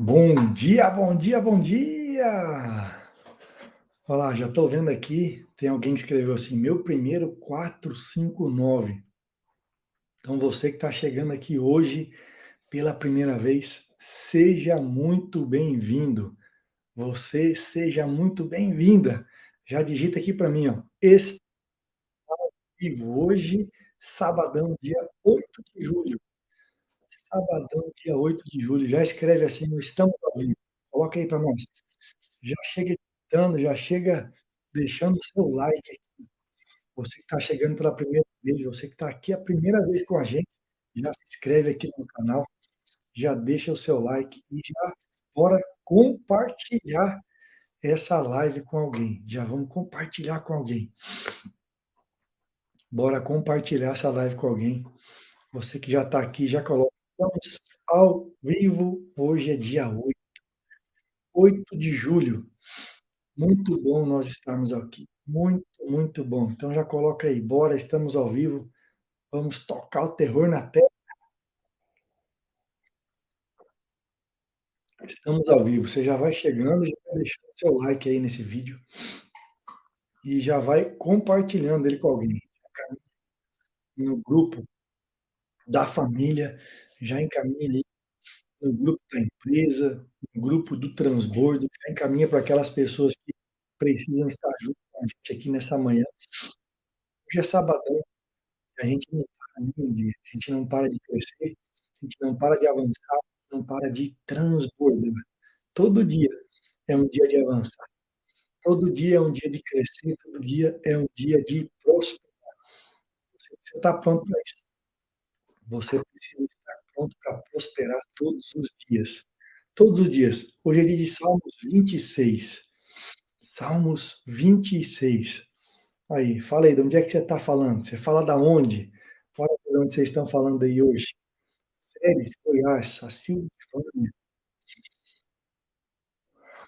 Bom dia, bom dia, bom dia! Olha lá, já estou vendo aqui, tem alguém que escreveu assim, meu primeiro 459. Então você que está chegando aqui hoje pela primeira vez, seja muito bem-vindo. Você seja muito bem-vinda. Já digita aqui para mim, ó, estou vivo hoje, sabadão, dia 8 de julho. Sabadão, dia 8 de julho. Já escreve assim, estamos ao vivo. Coloca aí para nós. Já chega editando, já chega deixando o seu like aí. Você que está chegando pela primeira vez, você que está aqui a primeira vez com a gente, já se inscreve aqui no canal, já deixa o seu like e já bora compartilhar essa live com alguém. Já vamos compartilhar com alguém. Bora compartilhar essa live com alguém. Você que já está aqui, já coloca. Estamos ao vivo. Hoje é dia 8 de julho. Muito bom nós estarmos aqui. Muito, muito bom. Então já coloca aí, bora, estamos ao vivo. Vamos tocar o terror na tela. Estamos ao vivo. Você já vai chegando, já vai deixando seu like aí nesse vídeo e já vai compartilhando ele com alguém. No grupo da família, já encaminha aí no grupo da empresa, no grupo do transbordo, já encaminha para aquelas pessoas que precisam estar junto com a gente aqui nessa manhã. Hoje é sabadão. A gente não para nenhum dia, a gente não para de crescer, a gente não para de avançar, não para de transbordar. Todo dia é um dia de avançar, todo dia é um dia de crescer, todo dia é um dia de prosperar. Você precisa estar pronto para isso. Você precisa estar pronto para prosperar todos os dias. Todos os dias. Hoje é dia de Salmos 26. Salmos 26. Aí, fala aí, de onde é que você está falando? Você fala da onde? Fala de onde vocês estão falando aí hoje. Séries, Goiás, a Silvânia,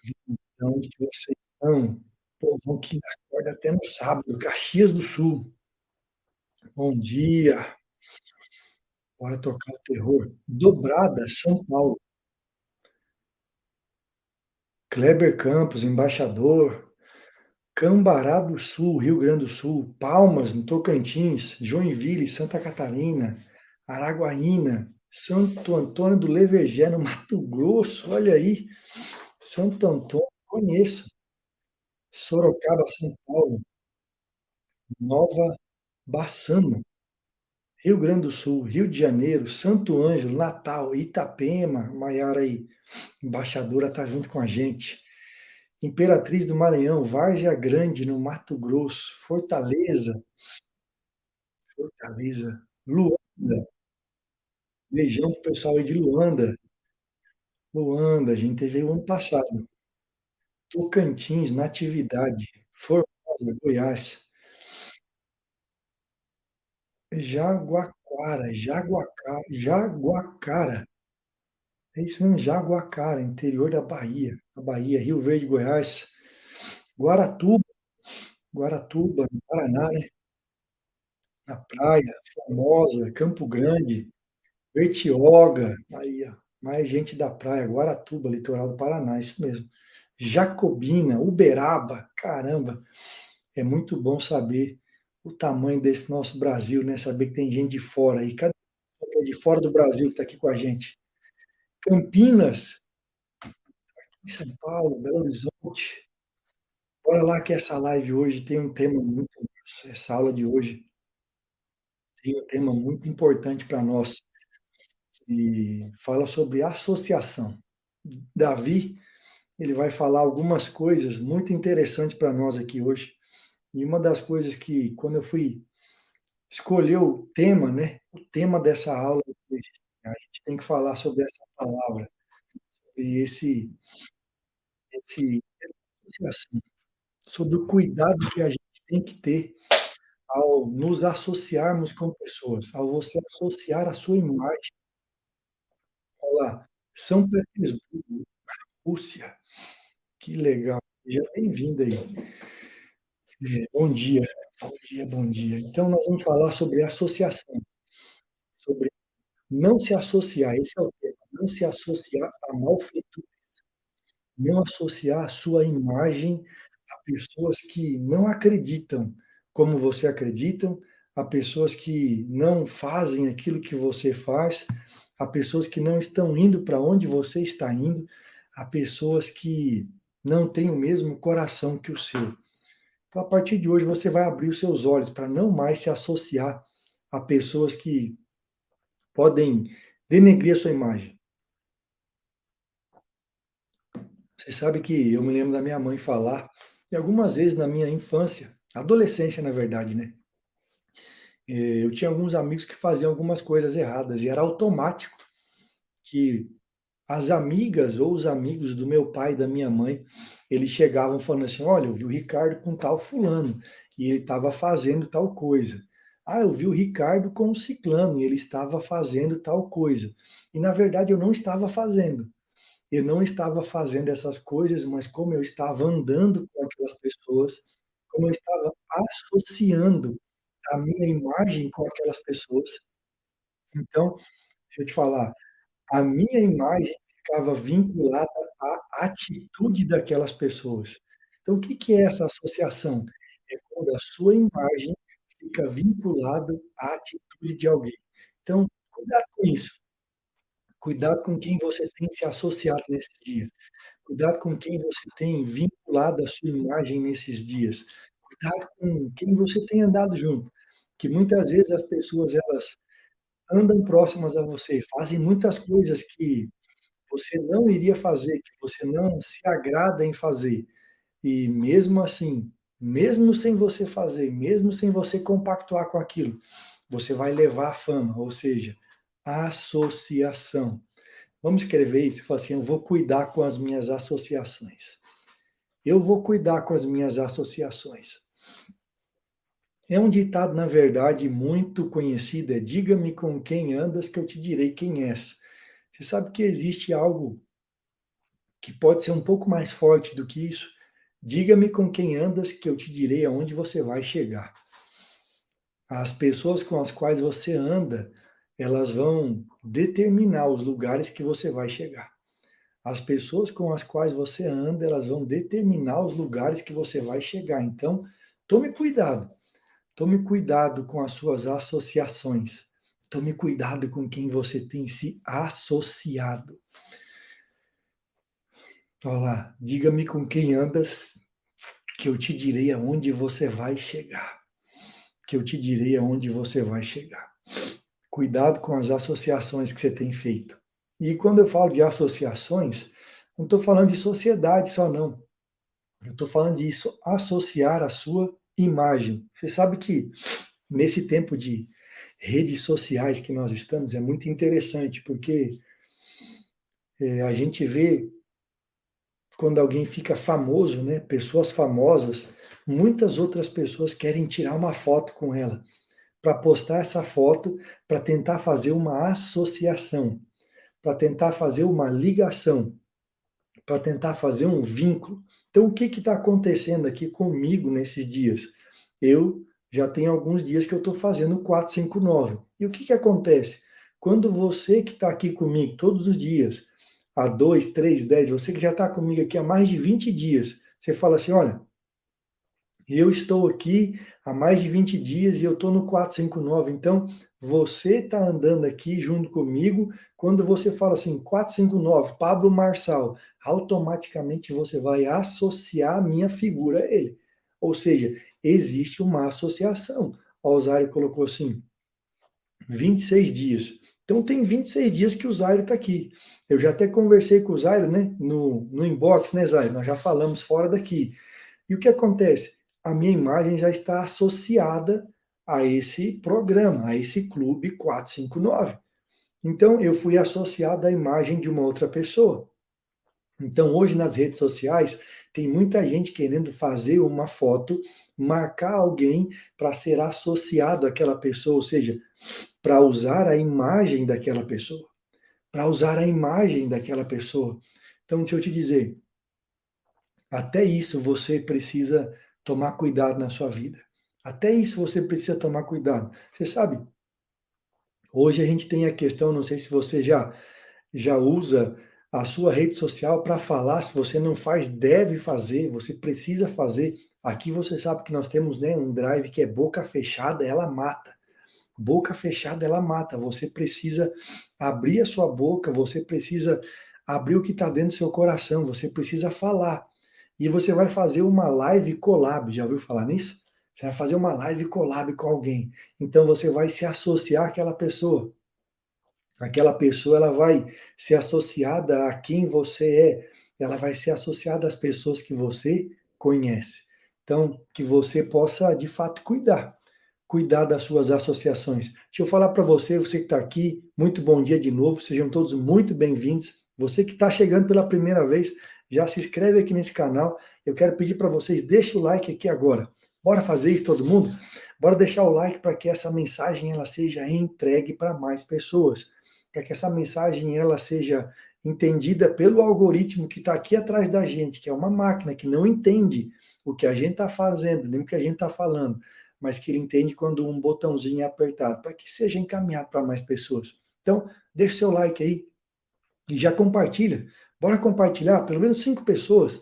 de onde que vocês estão? Povão que acorda até no sábado, Caxias do Sul. Bom dia, bora tocar o terror. Dobrada, São Paulo. Kleber Campos, embaixador. Cambará do Sul, Rio Grande do Sul. Palmas, no Tocantins. Joinville, Santa Catarina. Araguaína. Santo Antônio do Levergé, no Mato Grosso. Olha aí, Santo Antônio, conheço. Sorocaba, São Paulo. Nova Bassano, Rio Grande do Sul, Rio de Janeiro, Santo Ângelo, Natal, Itapema, Maiara aí, embaixadora está junto com a gente. Imperatriz do Maranhão, Várzea Grande, no Mato Grosso, Fortaleza, Luanda, beijão pro pessoal aí de Luanda. Luanda, a gente teve o ano passado. Tocantins, Natividade, Formosa, Goiás. Jaguacara. É isso mesmo, Jaguacara, interior da Bahia. A Bahia, Rio Verde, Goiás. Guaratuba, Guaratuba, no Paraná, né? Na praia, Formosa, Campo Grande, Bertioga, aí, ó, mais gente da praia, Guaratuba, litoral do Paraná, isso mesmo. Jacobina, Uberaba, caramba, é muito bom saber o tamanho desse nosso Brasil, né? Saber que tem gente de fora aí. Cadê quem é de fora do Brasil que está aqui com a gente? Campinas, em São Paulo, Belo Horizonte. Olha lá que essa live hoje tem um tema muito, essa aula de hoje tem um tema muito importante para nós e fala sobre associação. Davi, ele vai falar algumas coisas muito interessantes para nós aqui hoje. E uma das coisas que, quando eu fui escolher o tema, né, o tema dessa aula, a gente tem que falar sobre essa palavra e esse assim, sobre o cuidado que a gente tem que ter ao nos associarmos com pessoas, ao você associar a sua imagem. Olá, São Petersburgo, Rússia. Que legal. Seja bem-vinda aí. Bom dia, bom dia, bom dia. Então nós vamos falar sobre associação, sobre não se associar, esse é o tema, não se associar a malfeitor. não associar a sua imagem a pessoas que não acreditam como você acreditam, a pessoas que não fazem aquilo que você faz, a pessoas que não estão indo para onde você está indo, a pessoas que não têm o mesmo coração que o seu. Então, a partir de hoje, você vai abrir os seus olhos para não mais se associar a pessoas que podem denegrir a sua imagem. Você sabe que eu me lembro da minha mãe falar, e algumas vezes na minha infância, adolescência, na verdade, né? Eu tinha alguns amigos que faziam algumas coisas erradas e era automático que as amigas ou os amigos do meu pai e da minha mãe, eles chegavam falando assim: "Olha, eu vi o Ricardo com tal fulano e ele estava fazendo tal coisa. Ah, eu vi o Ricardo com o ciclano e ele estava fazendo tal coisa". E na verdade eu não estava fazendo. Eu não estava fazendo essas coisas, mas como eu estava andando com aquelas pessoas, como eu estava associando a minha imagem com aquelas pessoas, então, deixa eu te falar, a minha imagem ficava vinculada à atitude daquelas pessoas. Então o que que é essa associação? É quando a sua imagem fica vinculada à atitude de alguém. Então, cuidado com isso, cuidado com quem você tem se associado nesse dia. Cuidado com quem você tem vinculado a sua imagem nesses dias. Cuidado com quem você tem andado junto, que muitas vezes as pessoas elas andam próximas a você, fazem muitas coisas que você não iria fazer, que você não se agrada em fazer. E mesmo assim, mesmo sem você fazer, mesmo sem você compactuar com aquilo, você vai levar a fama, ou seja, associação. Vamos escrever isso e falar assim: eu vou cuidar com as minhas associações. Eu vou cuidar com as minhas associações. É um ditado, na verdade, muito conhecido, é diga-me com quem andas que eu te direi quem és. Você sabe que existe algo que pode ser um pouco mais forte do que isso? Diga-me com quem andas que eu te direi aonde você vai chegar. As pessoas com as quais você anda, elas vão determinar os lugares que você vai chegar. As pessoas com as quais você anda, elas vão determinar os lugares que você vai chegar. Então, tome cuidado. Tome cuidado com as suas associações. Tome cuidado com quem você tem se associado. Olha lá, diga-me com quem andas, que eu te direi aonde você vai chegar. Que eu te direi aonde você vai chegar. Cuidado com as associações que você tem feito. E quando eu falo de associações, não estou falando de sociedade só, não. Eu estou falando disso, associar a sua imagem. Você sabe que nesse tempo de redes sociais que nós estamos, é muito interessante, porque a gente vê quando alguém fica famoso, né, pessoas famosas, muitas outras pessoas querem tirar uma foto com ela, para postar essa foto, para tentar fazer uma associação, para tentar fazer uma ligação, para tentar fazer um vínculo. Então, o que está acontecendo aqui comigo nesses dias? Eu já tenho alguns dias que eu estou fazendo o 459. E o que acontece? Quando você que está aqui comigo todos os dias, há 2, 3, 10, você que já está comigo aqui há mais de 20 dias, você fala assim: olha, eu estou aqui há mais de 20 dias e eu estou no 459. Então, você está andando aqui junto comigo. Quando você fala assim, 459, Pablo Marçal, automaticamente você vai associar a minha figura a ele. Ou seja, existe uma associação. O Osário colocou assim, 26 dias. Então, tem 26 dias que o Zairo está aqui. Eu já até conversei com o Zairo, né, no inbox, né, Zairo? Nós já falamos fora daqui. E o que acontece? A minha imagem já está associada a esse programa, a esse Clube 459. Então, eu fui associado à imagem de uma outra pessoa. Então, hoje nas redes sociais, tem muita gente querendo fazer uma foto, marcar alguém para ser associado àquela pessoa, ou seja, para usar a imagem daquela pessoa. Para usar a imagem daquela pessoa. Então, deixa eu te dizer, até isso você precisa tomar cuidado na sua vida. Até isso você precisa tomar cuidado. Você sabe, hoje a gente tem a questão, não sei se você já usa a sua rede social para falar. Se você não faz, deve fazer, você precisa fazer. Aqui você sabe que nós temos, né, um drive que é boca fechada, ela mata. Boca fechada, ela mata. Você precisa abrir a sua boca, você precisa abrir o que está dentro do seu coração, você precisa falar. E você vai fazer uma live collab, já ouviu falar nisso? Você vai fazer uma live collab com alguém. Então você vai se associar àquela pessoa. Aquela pessoa ela vai ser associada a quem você é, ela vai ser associada às pessoas que você conhece. Então, que você possa de fato cuidar das suas associações. Deixa eu falar para você, você que está aqui, muito bom dia de novo, sejam todos muito bem-vindos. Você que está chegando pela primeira vez, já se inscreve aqui nesse canal. Eu quero pedir para vocês, deixa o like aqui agora. Bora fazer isso todo mundo? Bora deixar o like para que essa mensagem ela seja entregue para mais pessoas, para que essa mensagem ela seja entendida pelo algoritmo que está aqui atrás da gente, que é uma máquina que não entende o que a gente está fazendo, nem o que a gente está falando, mas que ele entende quando um botãozinho é apertado, para que seja encaminhado para mais pessoas. Então, deixa o seu like aí e já compartilha. Bora compartilhar, pelo menos 5 pessoas.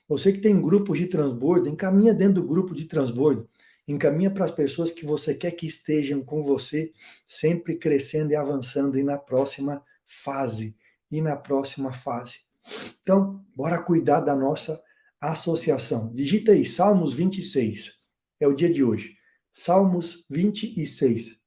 Você que tem grupos de transbordo, encaminha dentro do grupo de transbordo. Encaminha para as pessoas que você quer que estejam com você, sempre crescendo e avançando e na próxima fase. E na próxima fase. Então, bora cuidar da nossa associação. Digita aí, Salmos 26. É o dia de hoje. Salmos 26.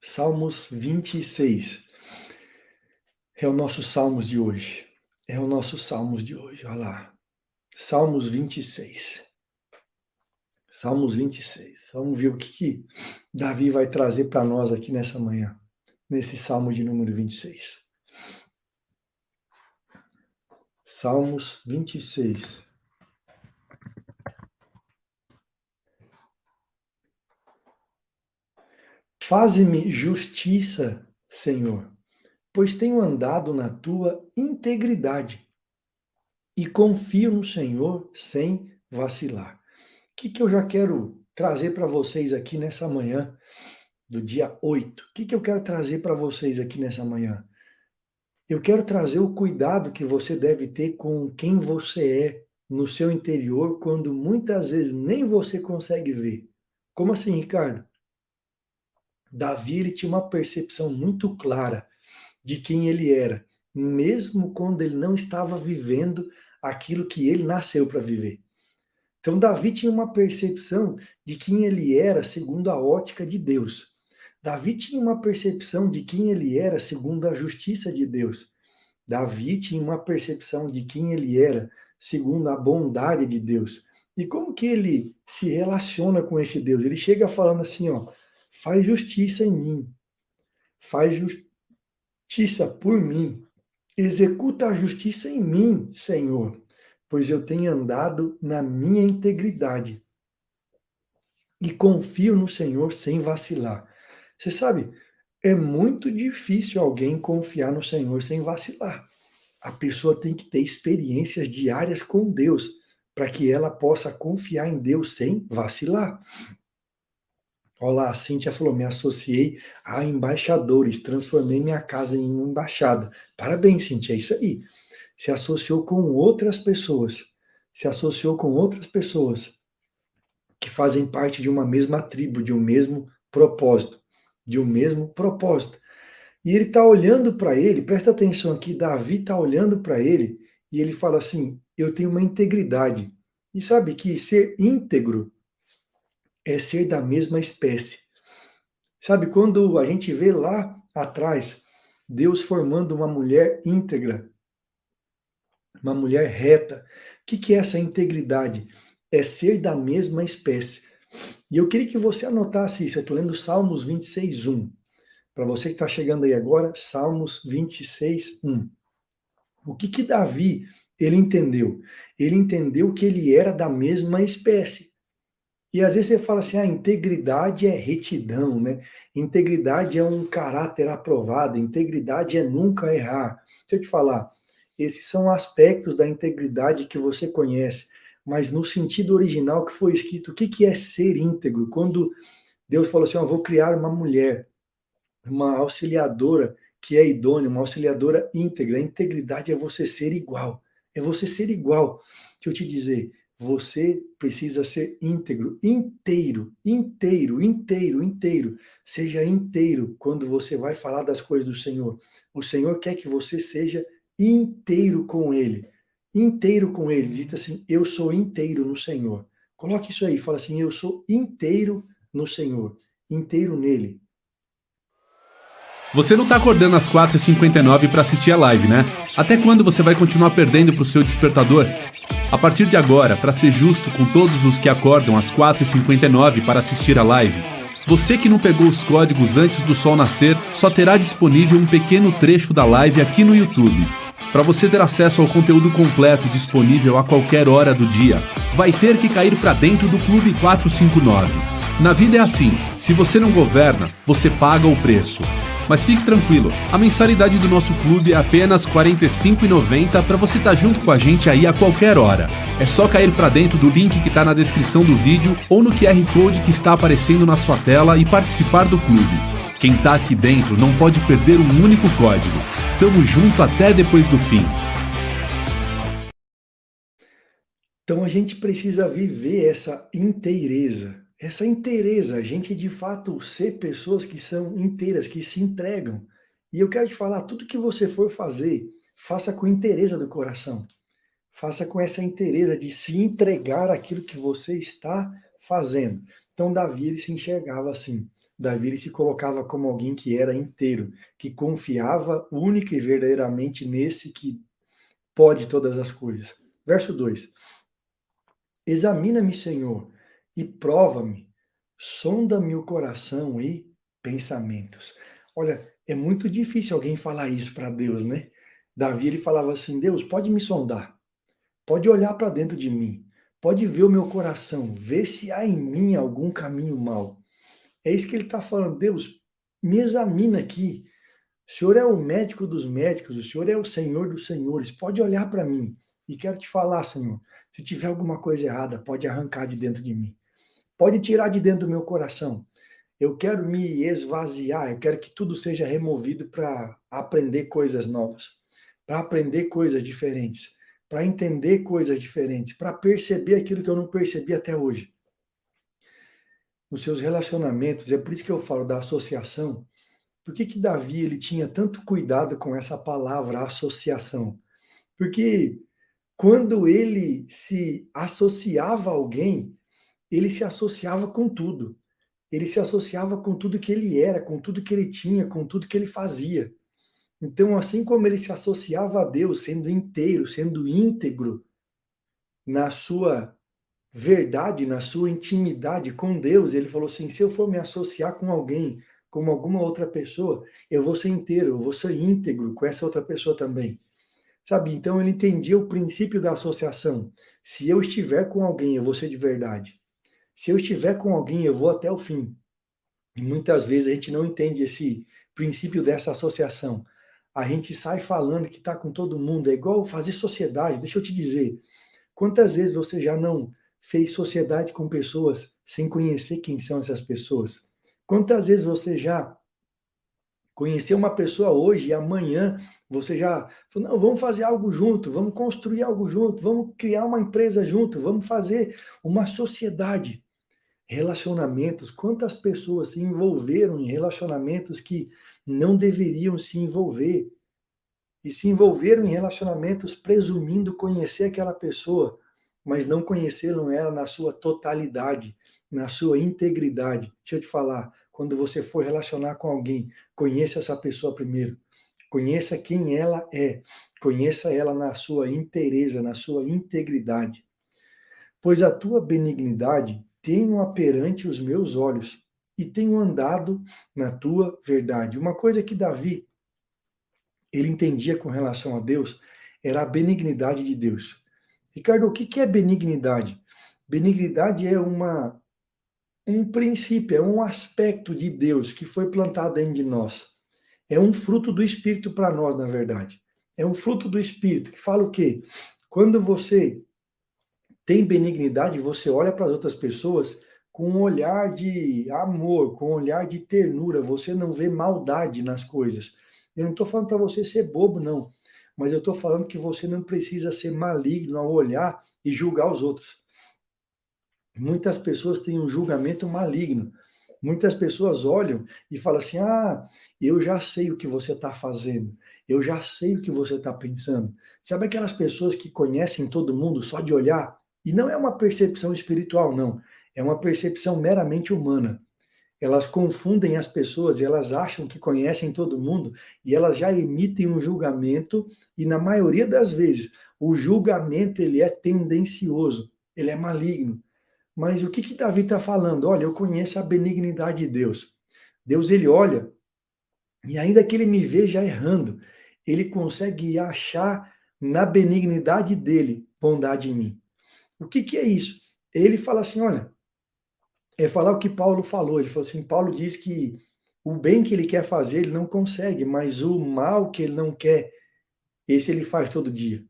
Salmos 26. É o nosso Salmos de hoje. É o nosso Salmos de hoje. Olha lá. Salmos 26. Salmos 26. Vamos ver o que Davi vai trazer para nós aqui nessa manhã, nesse Salmo de número 26. Salmos 26. Faze-me justiça, Senhor, pois tenho andado na tua integridade e confio no Senhor sem vacilar. O que eu já quero trazer para vocês aqui nessa manhã do dia 8? O que eu quero trazer para vocês aqui nessa manhã? Eu quero trazer o cuidado que você deve ter com quem você é no seu interior, quando muitas vezes nem você consegue ver. Como assim, Ricardo? Davi ele tinha uma percepção muito clara de quem ele era, mesmo quando ele não estava vivendo aquilo que ele nasceu para viver. Então, Davi tinha uma percepção de quem ele era segundo a ótica de Deus. Davi tinha uma percepção de quem ele era segundo a justiça de Deus. Davi tinha uma percepção de quem ele era segundo a bondade de Deus. E como que ele se relaciona com esse Deus? Ele chega falando assim, ó, faz justiça em mim, faz justiça por mim, executa a justiça em mim, Senhor, pois eu tenho andado na minha integridade e confio no Senhor sem vacilar. Você sabe, é muito difícil alguém confiar no Senhor sem vacilar. A pessoa tem que ter experiências diárias com Deus, para que ela possa confiar em Deus sem vacilar. Olá, a Cíntia falou, me associei a embaixadores, transformei minha casa em uma embaixada. Parabéns, Cíntia, é isso aí. Se associou com outras pessoas, se associou com outras pessoas que fazem parte de uma mesma tribo, de um mesmo propósito, de um mesmo propósito. E ele está olhando para ele, presta atenção aqui, Davi está olhando para ele e ele fala assim: eu tenho uma integridade. E sabe que ser íntegro é ser da mesma espécie. Sabe, quando a gente vê lá atrás Deus formando uma mulher íntegra, uma mulher reta, o que é essa integridade? É ser da mesma espécie. E eu queria que você anotasse isso, eu estou lendo Salmos 26:1. Para você que está chegando aí agora, Salmos 26:1. O que Davi ele entendeu? Ele entendeu que ele era da mesma espécie. E às vezes você fala assim, integridade é retidão, né? Integridade é um caráter aprovado, integridade é nunca errar. Deixa eu te falar, esses são aspectos da integridade que você conhece, mas no sentido original que foi escrito, o que que é ser íntegro? Quando Deus falou assim, eu vou criar uma mulher, uma auxiliadora que é idônea, uma auxiliadora íntegra. A integridade é você ser igual. É você ser igual. Se eu te dizer, você precisa ser íntegro, inteiro, inteiro, inteiro, inteiro. Seja inteiro quando você vai falar das coisas do Senhor. O Senhor quer que você seja inteiro com Ele. Inteiro com Ele. Diz assim, eu sou inteiro no Senhor. Coloque isso aí, fala assim, eu sou inteiro no Senhor. Inteiro nele. Você não tá acordando às 4h59 para assistir a live, né? Até quando você vai continuar perdendo pro seu despertador? A partir de agora, para ser justo com todos os que acordam às 4h59 para assistir a live, você que não pegou os códigos antes do sol nascer, só terá disponível um pequeno trecho da live aqui no YouTube. Para você ter acesso ao conteúdo completo disponível a qualquer hora do dia, vai ter que cair para dentro do Clube 459. Na vida é assim, se você não governa, você paga o preço. Mas fique tranquilo, a mensalidade do nosso clube é apenas R$ 45,90 para você estar junto com a gente aí a qualquer hora. É só cair para dentro do link que está na descrição do vídeo ou no QR Code que está aparecendo na sua tela e participar do clube. Quem está aqui dentro não pode perder um único código. Tamo junto até depois do fim. Então a gente precisa viver essa inteireza. Essa inteireza, a gente de fato ser pessoas que são inteiras, que se entregam. E eu quero te falar, tudo que você for fazer, faça com inteireza do coração. Faça com essa inteireza de se entregar àquilo que você está fazendo. Então Davi, ele se enxergava assim. Davi, ele se colocava como alguém que era inteiro, que confiava única e verdadeiramente nesse que pode todas as coisas. Verso 2. Examina-me, Senhor, e prova-me, sonda-me o coração e pensamentos. Olha, é muito difícil alguém falar isso para Deus, né? Davi, ele falava assim, Deus, pode me sondar, pode olhar para dentro de mim, pode ver o meu coração, ver se há em mim algum caminho mau. É isso que ele está falando, Deus, me examina aqui. O Senhor é o médico dos médicos, o Senhor é o Senhor dos senhores, pode olhar para mim. E quero te falar, Senhor, se tiver alguma coisa errada, pode arrancar de dentro de mim. Pode tirar de dentro do meu coração. Eu quero me esvaziar, eu quero que tudo seja removido para aprender coisas novas, para aprender coisas diferentes, para entender coisas diferentes, para perceber aquilo que eu não percebi até hoje. Nos seus relacionamentos, é por isso que eu falo da associação. Por que que Davi ele tinha tanto cuidado com essa palavra associação? Porque quando ele se associava a alguém, ele se associava com tudo. Ele se associava com tudo que ele era, com tudo que ele tinha, com tudo que ele fazia. Então, assim como ele se associava a Deus, sendo inteiro, sendo íntegro na sua verdade, na sua intimidade com Deus, ele falou assim: se eu for me associar com alguém, com alguma outra pessoa, eu vou ser inteiro, eu vou ser íntegro com essa outra pessoa também. Sabe? Então ele entendia o princípio da associação. Se eu estiver com alguém, eu vou ser de verdade. Se eu estiver com alguém, eu vou até o fim. E muitas vezes a gente não entende esse princípio dessa associação. A gente sai falando que está com todo mundo, é igual fazer sociedade. Deixa eu te dizer, quantas vezes você já não fez sociedade com pessoas sem conhecer quem são essas pessoas? Quantas vezes você já conheceu uma pessoa hoje e amanhã você já falou, não, vamos fazer algo junto, vamos construir algo junto, vamos criar uma empresa junto, vamos fazer uma sociedade. Relacionamentos, quantas pessoas se envolveram em relacionamentos que não deveriam se envolver, e se envolveram em relacionamentos presumindo conhecer aquela pessoa, mas não conheceram ela na sua totalidade, na sua integridade. Deixa eu te falar, quando você for relacionar com alguém, conheça essa pessoa primeiro. Conheça quem ela é. Conheça ela na sua inteireza, na sua integridade. Pois a tua benignidade tenho perante os meus olhos e tenho andado na tua verdade. Uma coisa que Davi ele entendia com relação a Deus era a benignidade de Deus. Ricardo, o que é benignidade? Benignidade é um princípio, é um aspecto de Deus que foi plantado dentro de nós. É um fruto do Espírito para nós, na verdade. É um fruto do Espírito que fala o quê? Quando você tem benignidade, você olha para as outras pessoas com um olhar de amor, com um olhar de ternura, você não vê maldade nas coisas. Eu não estou falando para você ser bobo, não, mas eu estou falando que você não precisa ser maligno ao olhar e julgar os outros. Muitas pessoas têm um julgamento maligno. Muitas pessoas olham e falam assim: ah, eu já sei o que você está fazendo, eu já sei o que você está pensando. Sabe aquelas pessoas que conhecem todo mundo só de olhar? E não é uma percepção espiritual, não. É uma percepção meramente humana. Elas confundem as pessoas, elas acham que conhecem todo mundo e elas já emitem um julgamento, e na maioria das vezes, o julgamento ele é tendencioso, ele é maligno. Mas o que que Davi está falando? Olha, eu conheço a benignidade de Deus. Deus, ele olha, e ainda que ele me veja errando, ele consegue achar na benignidade dele bondade em mim. O que que é isso? Ele fala assim, olha, é falar o que Paulo falou. Ele falou assim, Paulo diz que o bem que ele quer fazer, ele não consegue, mas o mal que ele não quer, esse ele faz todo dia.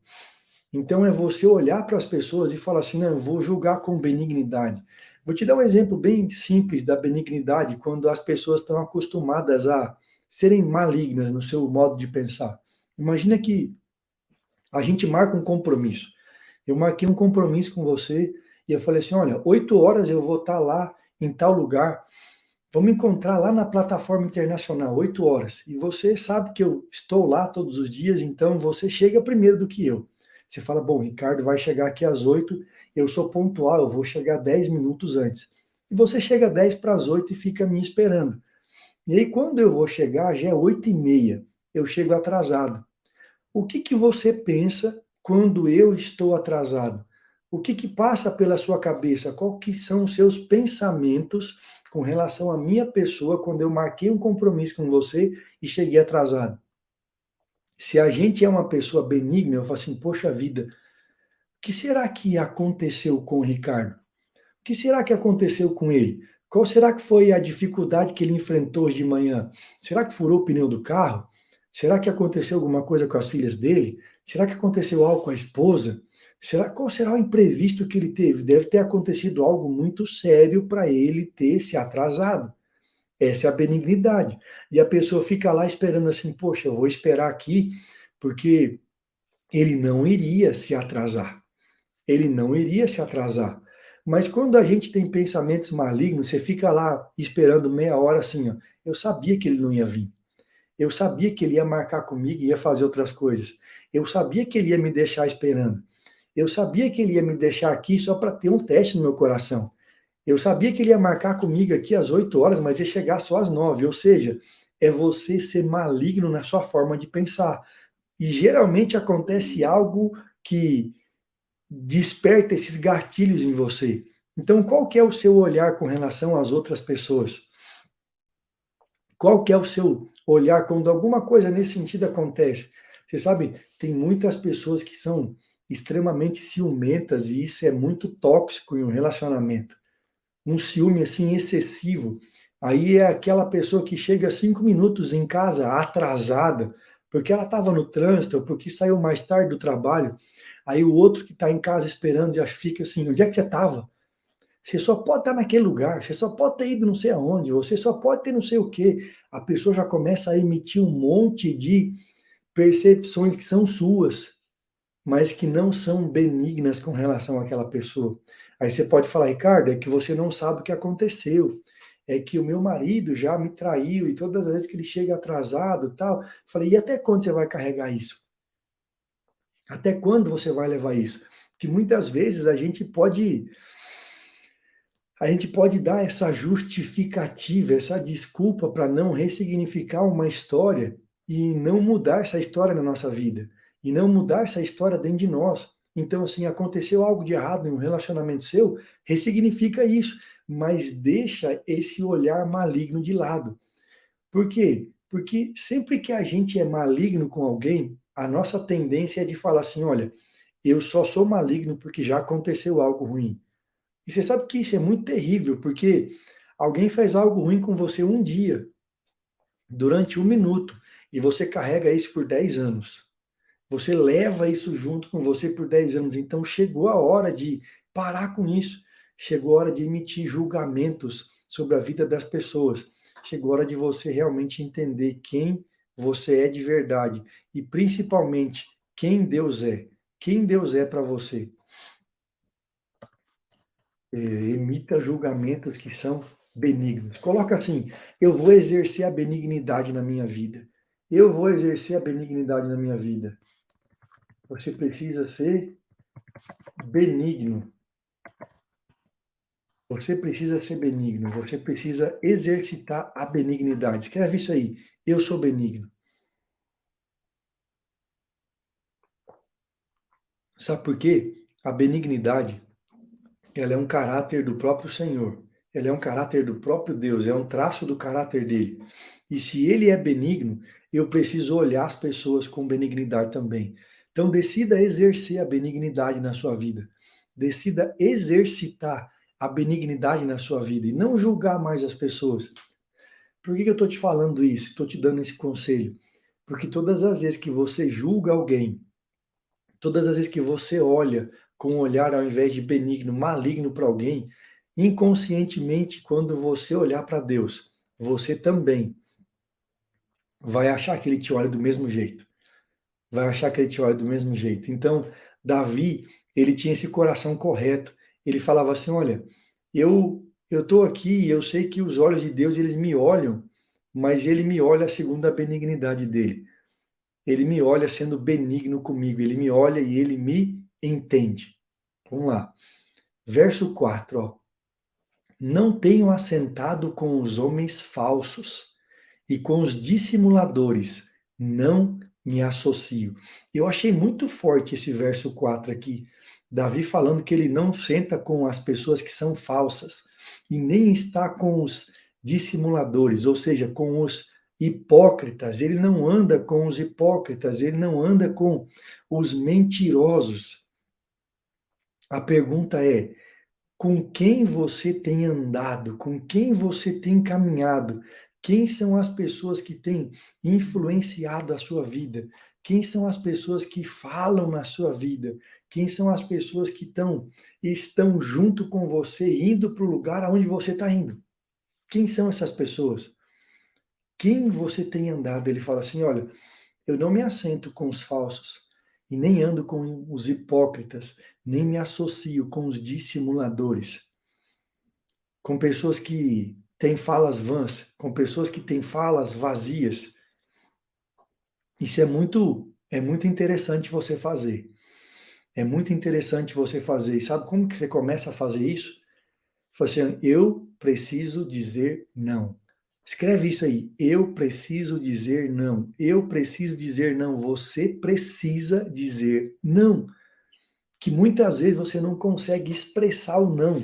Então é você olhar para as pessoas e falar assim, não, eu vou julgar com benignidade. Vou te dar um exemplo bem simples da benignidade, quando as pessoas estão acostumadas a serem malignas no seu modo de pensar. Imagina que a gente marca um compromisso. Eu marquei um compromisso com você e eu falei assim, olha, 8 horas eu vou estar lá em tal lugar, vamos encontrar lá na plataforma internacional, 8 horas. E você sabe que eu estou lá todos os dias, então você chega primeiro do que eu. Você fala, bom, o Ricardo vai chegar aqui às 8, eu sou pontual, eu vou chegar 10 minutos antes. E você chega 10 para as 8 e fica me esperando. E aí, quando eu vou chegar, já é 8h30, eu chego atrasado. O que que você pensa quando eu estou atrasado? O que que passa pela sua cabeça? Qual que são os seus pensamentos com relação à minha pessoa quando eu marquei um compromisso com você e cheguei atrasado? Se a gente é uma pessoa benigna, eu falo assim, poxa vida, o que será que aconteceu com o Ricardo? O que será que aconteceu com ele? Qual será que foi a dificuldade que ele enfrentou hoje de manhã? Será que furou o pneu do carro? Será que aconteceu alguma coisa com as filhas dele? Será que aconteceu algo com a esposa? Qual será o imprevisto que ele teve? Deve ter acontecido algo muito sério para ele ter se atrasado. Essa é a benignidade. E a pessoa fica lá esperando assim, poxa, eu vou esperar aqui, porque ele não iria se atrasar. Ele não iria se atrasar. Mas quando a gente tem pensamentos malignos, você fica lá esperando meia hora assim, ó. Eu sabia que ele não ia vir. Eu sabia que ele ia marcar comigo e ia fazer outras coisas. Eu sabia que ele ia me deixar esperando. Eu sabia que ele ia me deixar aqui só para ter um teste no meu coração. Eu sabia que ele ia marcar comigo aqui às 8 horas, mas ia chegar só às 9. Ou seja, é você ser maligno na sua forma de pensar. E geralmente acontece algo que desperta esses gatilhos em você. Então, qual que é o seu olhar com relação às outras pessoas? Qual que é o seu olhar quando alguma coisa nesse sentido acontece? Você sabe, tem muitas pessoas que são extremamente ciumentas e isso é muito tóxico em um relacionamento. Um ciúme assim excessivo. Aí é aquela pessoa que chega 5 minutos em casa atrasada, porque ela estava no trânsito, ou porque saiu mais tarde do trabalho. Aí o outro que está em casa esperando já fica assim: onde é que você estava? Você só pode estar naquele lugar, você só pode ter ido não sei aonde, você só pode ter não sei o quê. A pessoa já começa a emitir um monte de percepções que são suas, mas que não são benignas com relação àquela pessoa. Aí você pode falar, Ricardo, é que você não sabe o que aconteceu. É que o meu marido já me traiu e todas as vezes que ele chega atrasado, tal. Eu falei, e até quando você vai carregar isso? Até quando você vai levar isso? Que muitas vezes a gente pode dar essa justificativa, essa desculpa para não ressignificar uma história e não mudar essa história na nossa vida, e não mudar essa história dentro de nós. Então, assim, aconteceu algo de errado em um relacionamento seu, ressignifica isso, mas deixa esse olhar maligno de lado. Por quê? Porque sempre que a gente é maligno com alguém, a nossa tendência é de falar assim, olha, eu só sou maligno porque já aconteceu algo ruim. E você sabe que isso é muito terrível, porque alguém faz algo ruim com você um dia, durante 1 minuto, e você carrega isso por 10 anos. Você leva isso junto com você por 10 anos. Então chegou a hora de parar com isso. Chegou a hora de emitir julgamentos sobre a vida das pessoas. Chegou a hora de você realmente entender quem você é de verdade e principalmente quem Deus é. Quem Deus é para você. Emita julgamentos que são benignos. Coloca assim: eu vou exercer a benignidade na minha vida. Eu vou exercer a benignidade na minha vida. Você precisa ser benigno. Você precisa ser benigno. Você precisa exercitar a benignidade. Escreve isso aí. Eu sou benigno. Sabe por quê? A benignidade, ela é um caráter do próprio Senhor. Ela é um caráter do próprio Deus, é um traço do caráter dele. E se ele é benigno, eu preciso olhar as pessoas com benignidade também. Então decida exercer a benignidade na sua vida. Decida exercitar a benignidade na sua vida e não julgar mais as pessoas. Por que eu estou te falando isso? Estou te dando esse conselho. Porque todas as vezes que você julga alguém, todas as vezes que você olha com um olhar ao invés de benigno, maligno para alguém, inconscientemente, quando você olhar para Deus, você também vai achar que ele te olha do mesmo jeito. Vai achar que ele te olha do mesmo jeito. Então, Davi, ele tinha esse coração correto. Ele falava assim: olha, eu estou aqui, eu sei que os olhos de Deus, eles me olham, mas ele me olha segundo a benignidade dele. Ele me olha sendo benigno comigo, ele me olha e ele me entende. Vamos lá. Verso 4, ó. Não tenho assentado com os homens falsos e com os dissimuladores, não me associo. Eu achei muito forte esse verso 4 aqui. Davi falando que ele não senta com as pessoas que são falsas e nem está com os dissimuladores, ou seja, com os hipócritas. Ele não anda com os hipócritas, ele não anda com os mentirosos. A pergunta é: com quem você tem andado, com quem você tem caminhado, quem são as pessoas que têm influenciado a sua vida, quem são as pessoas que falam na sua vida, quem são as pessoas que estão junto com você, indo para o lugar aonde você está indo. Quem são essas pessoas? Quem você tem andado? Ele fala assim: olha, eu não me assento com os falsos, e nem ando com os hipócritas, nem me associo com os dissimuladores, com pessoas que têm falas vãs, com pessoas que têm falas vazias. Isso é muito interessante você fazer. É muito interessante você fazer. E sabe como que você começa a fazer isso? Você, assim: eu preciso dizer não. Escreve isso aí. Eu preciso dizer não. Eu preciso dizer não. Você precisa dizer não. Que muitas vezes você não consegue expressar o não.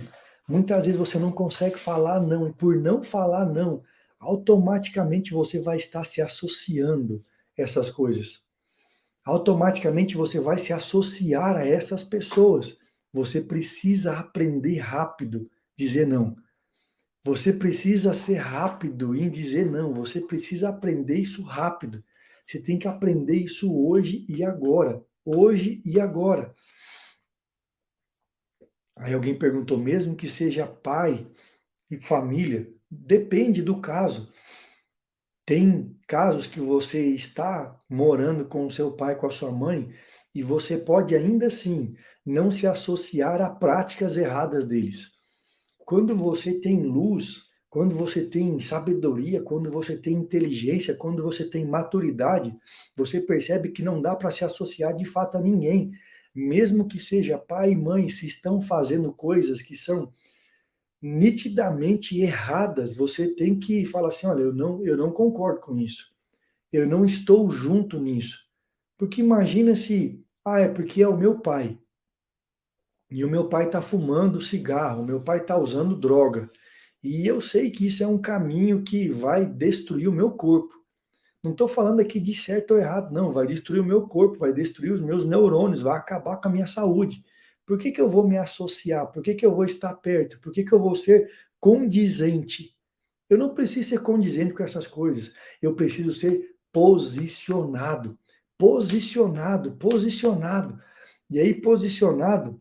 Muitas vezes você não consegue falar não. E por não falar não, automaticamente você vai estar se associando a essas coisas. Automaticamente você vai se associar a essas pessoas. Você precisa aprender rápido dizer não. Você precisa ser rápido em dizer não. Você precisa aprender isso rápido. Você tem que aprender isso hoje e agora. Hoje e agora. Aí alguém perguntou: mesmo que seja pai e família, depende do caso. Tem casos que você está morando com o seu pai, com a sua mãe, e você pode ainda assim não se associar a práticas erradas deles. Quando você tem luz, quando você tem sabedoria, quando você tem inteligência, quando você tem maturidade, você percebe que não dá para se associar de fato a ninguém. Mesmo que seja pai e mãe, se estão fazendo coisas que são nitidamente erradas, você tem que falar assim: olha, eu não concordo com isso. Eu não estou junto nisso. Porque imagina se, é porque é o meu pai. E o meu pai está fumando cigarro, o meu pai está usando droga. E eu sei que isso é um caminho que vai destruir o meu corpo. Não estou falando aqui de certo ou errado, não. Vai destruir o meu corpo, vai destruir os meus neurônios, vai acabar com a minha saúde. Por que eu vou me associar? Por que eu vou estar perto? Por que eu vou ser condizente? Eu não preciso ser condizente com essas coisas. Eu preciso ser posicionado. Posicionado, posicionado. E aí, posicionado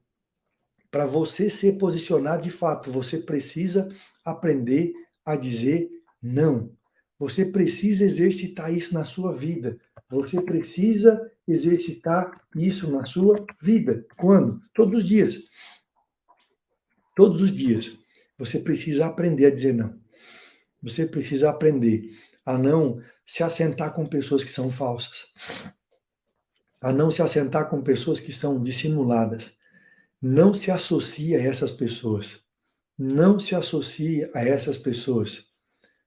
para você ser posicionado de fato, você precisa aprender a dizer não. Você precisa exercitar isso na sua vida. Você precisa exercitar isso na sua vida. Quando? Todos os dias. Todos os dias. Você precisa aprender a dizer não. Você precisa aprender a não se assentar com pessoas que são falsas, a não se assentar com pessoas que são dissimuladas. Não se associe a essas pessoas. Não se associe a essas pessoas.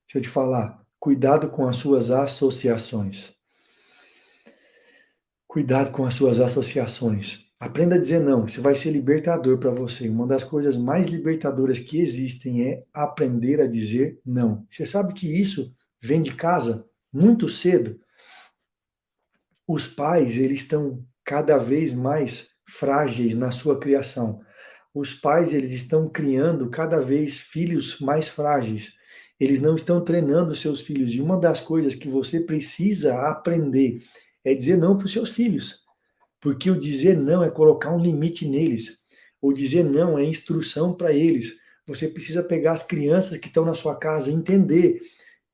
Deixa eu te falar, cuidado com as suas associações. Cuidado com as suas associações. Aprenda a dizer não, isso vai ser libertador para você. Uma das coisas mais libertadoras que existem é aprender a dizer não. Você sabe que isso vem de casa muito cedo. Os pais, eles estão cada vez mais frágeis na sua criação. Os pais, eles estão criando cada vez filhos mais frágeis. Eles não estão treinando seus filhos. E uma das coisas que você precisa aprender é dizer não para os seus filhos. Porque o dizer não é colocar um limite neles. O dizer não é instrução para eles. Você precisa pegar as crianças que estão na sua casa e entender.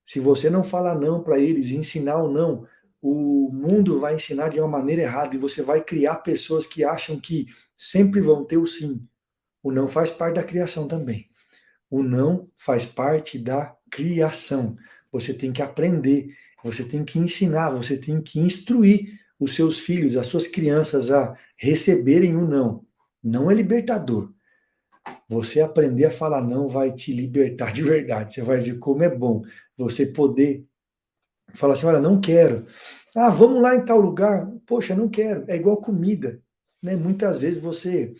Se você não falar não para eles, ensinar o não, o mundo vai ensinar de uma maneira errada e você vai criar pessoas que acham que sempre vão ter o sim. O não faz parte da criação também. O não faz parte da criação. Você tem que aprender, você tem que ensinar, você tem que instruir os seus filhos, as suas crianças a receberem o não. Não é libertador. Você aprender a falar não vai te libertar de verdade. Você vai ver como é bom você poder falar assim, olha, não quero. Ah, vamos lá em tal lugar. Poxa, não quero. É igual comida, né? Muitas vezes você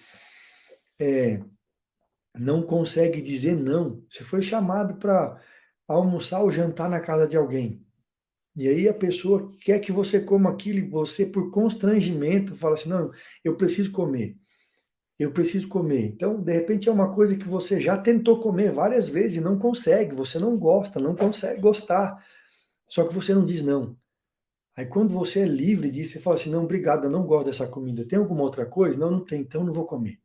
não consegue dizer não. Você foi chamado para almoçar ou jantar na casa de alguém. E aí a pessoa quer que você coma aquilo e você, por constrangimento, fala assim, não, eu preciso comer. Eu preciso comer. Então, de repente, é uma coisa que você já tentou comer várias vezes e não consegue, você não gosta, não consegue gostar. Só que você não diz não. Aí quando você é livre disso, você fala assim, não, obrigado, eu não gosto dessa comida. Tem alguma outra coisa? Não, não tem, então não vou comer.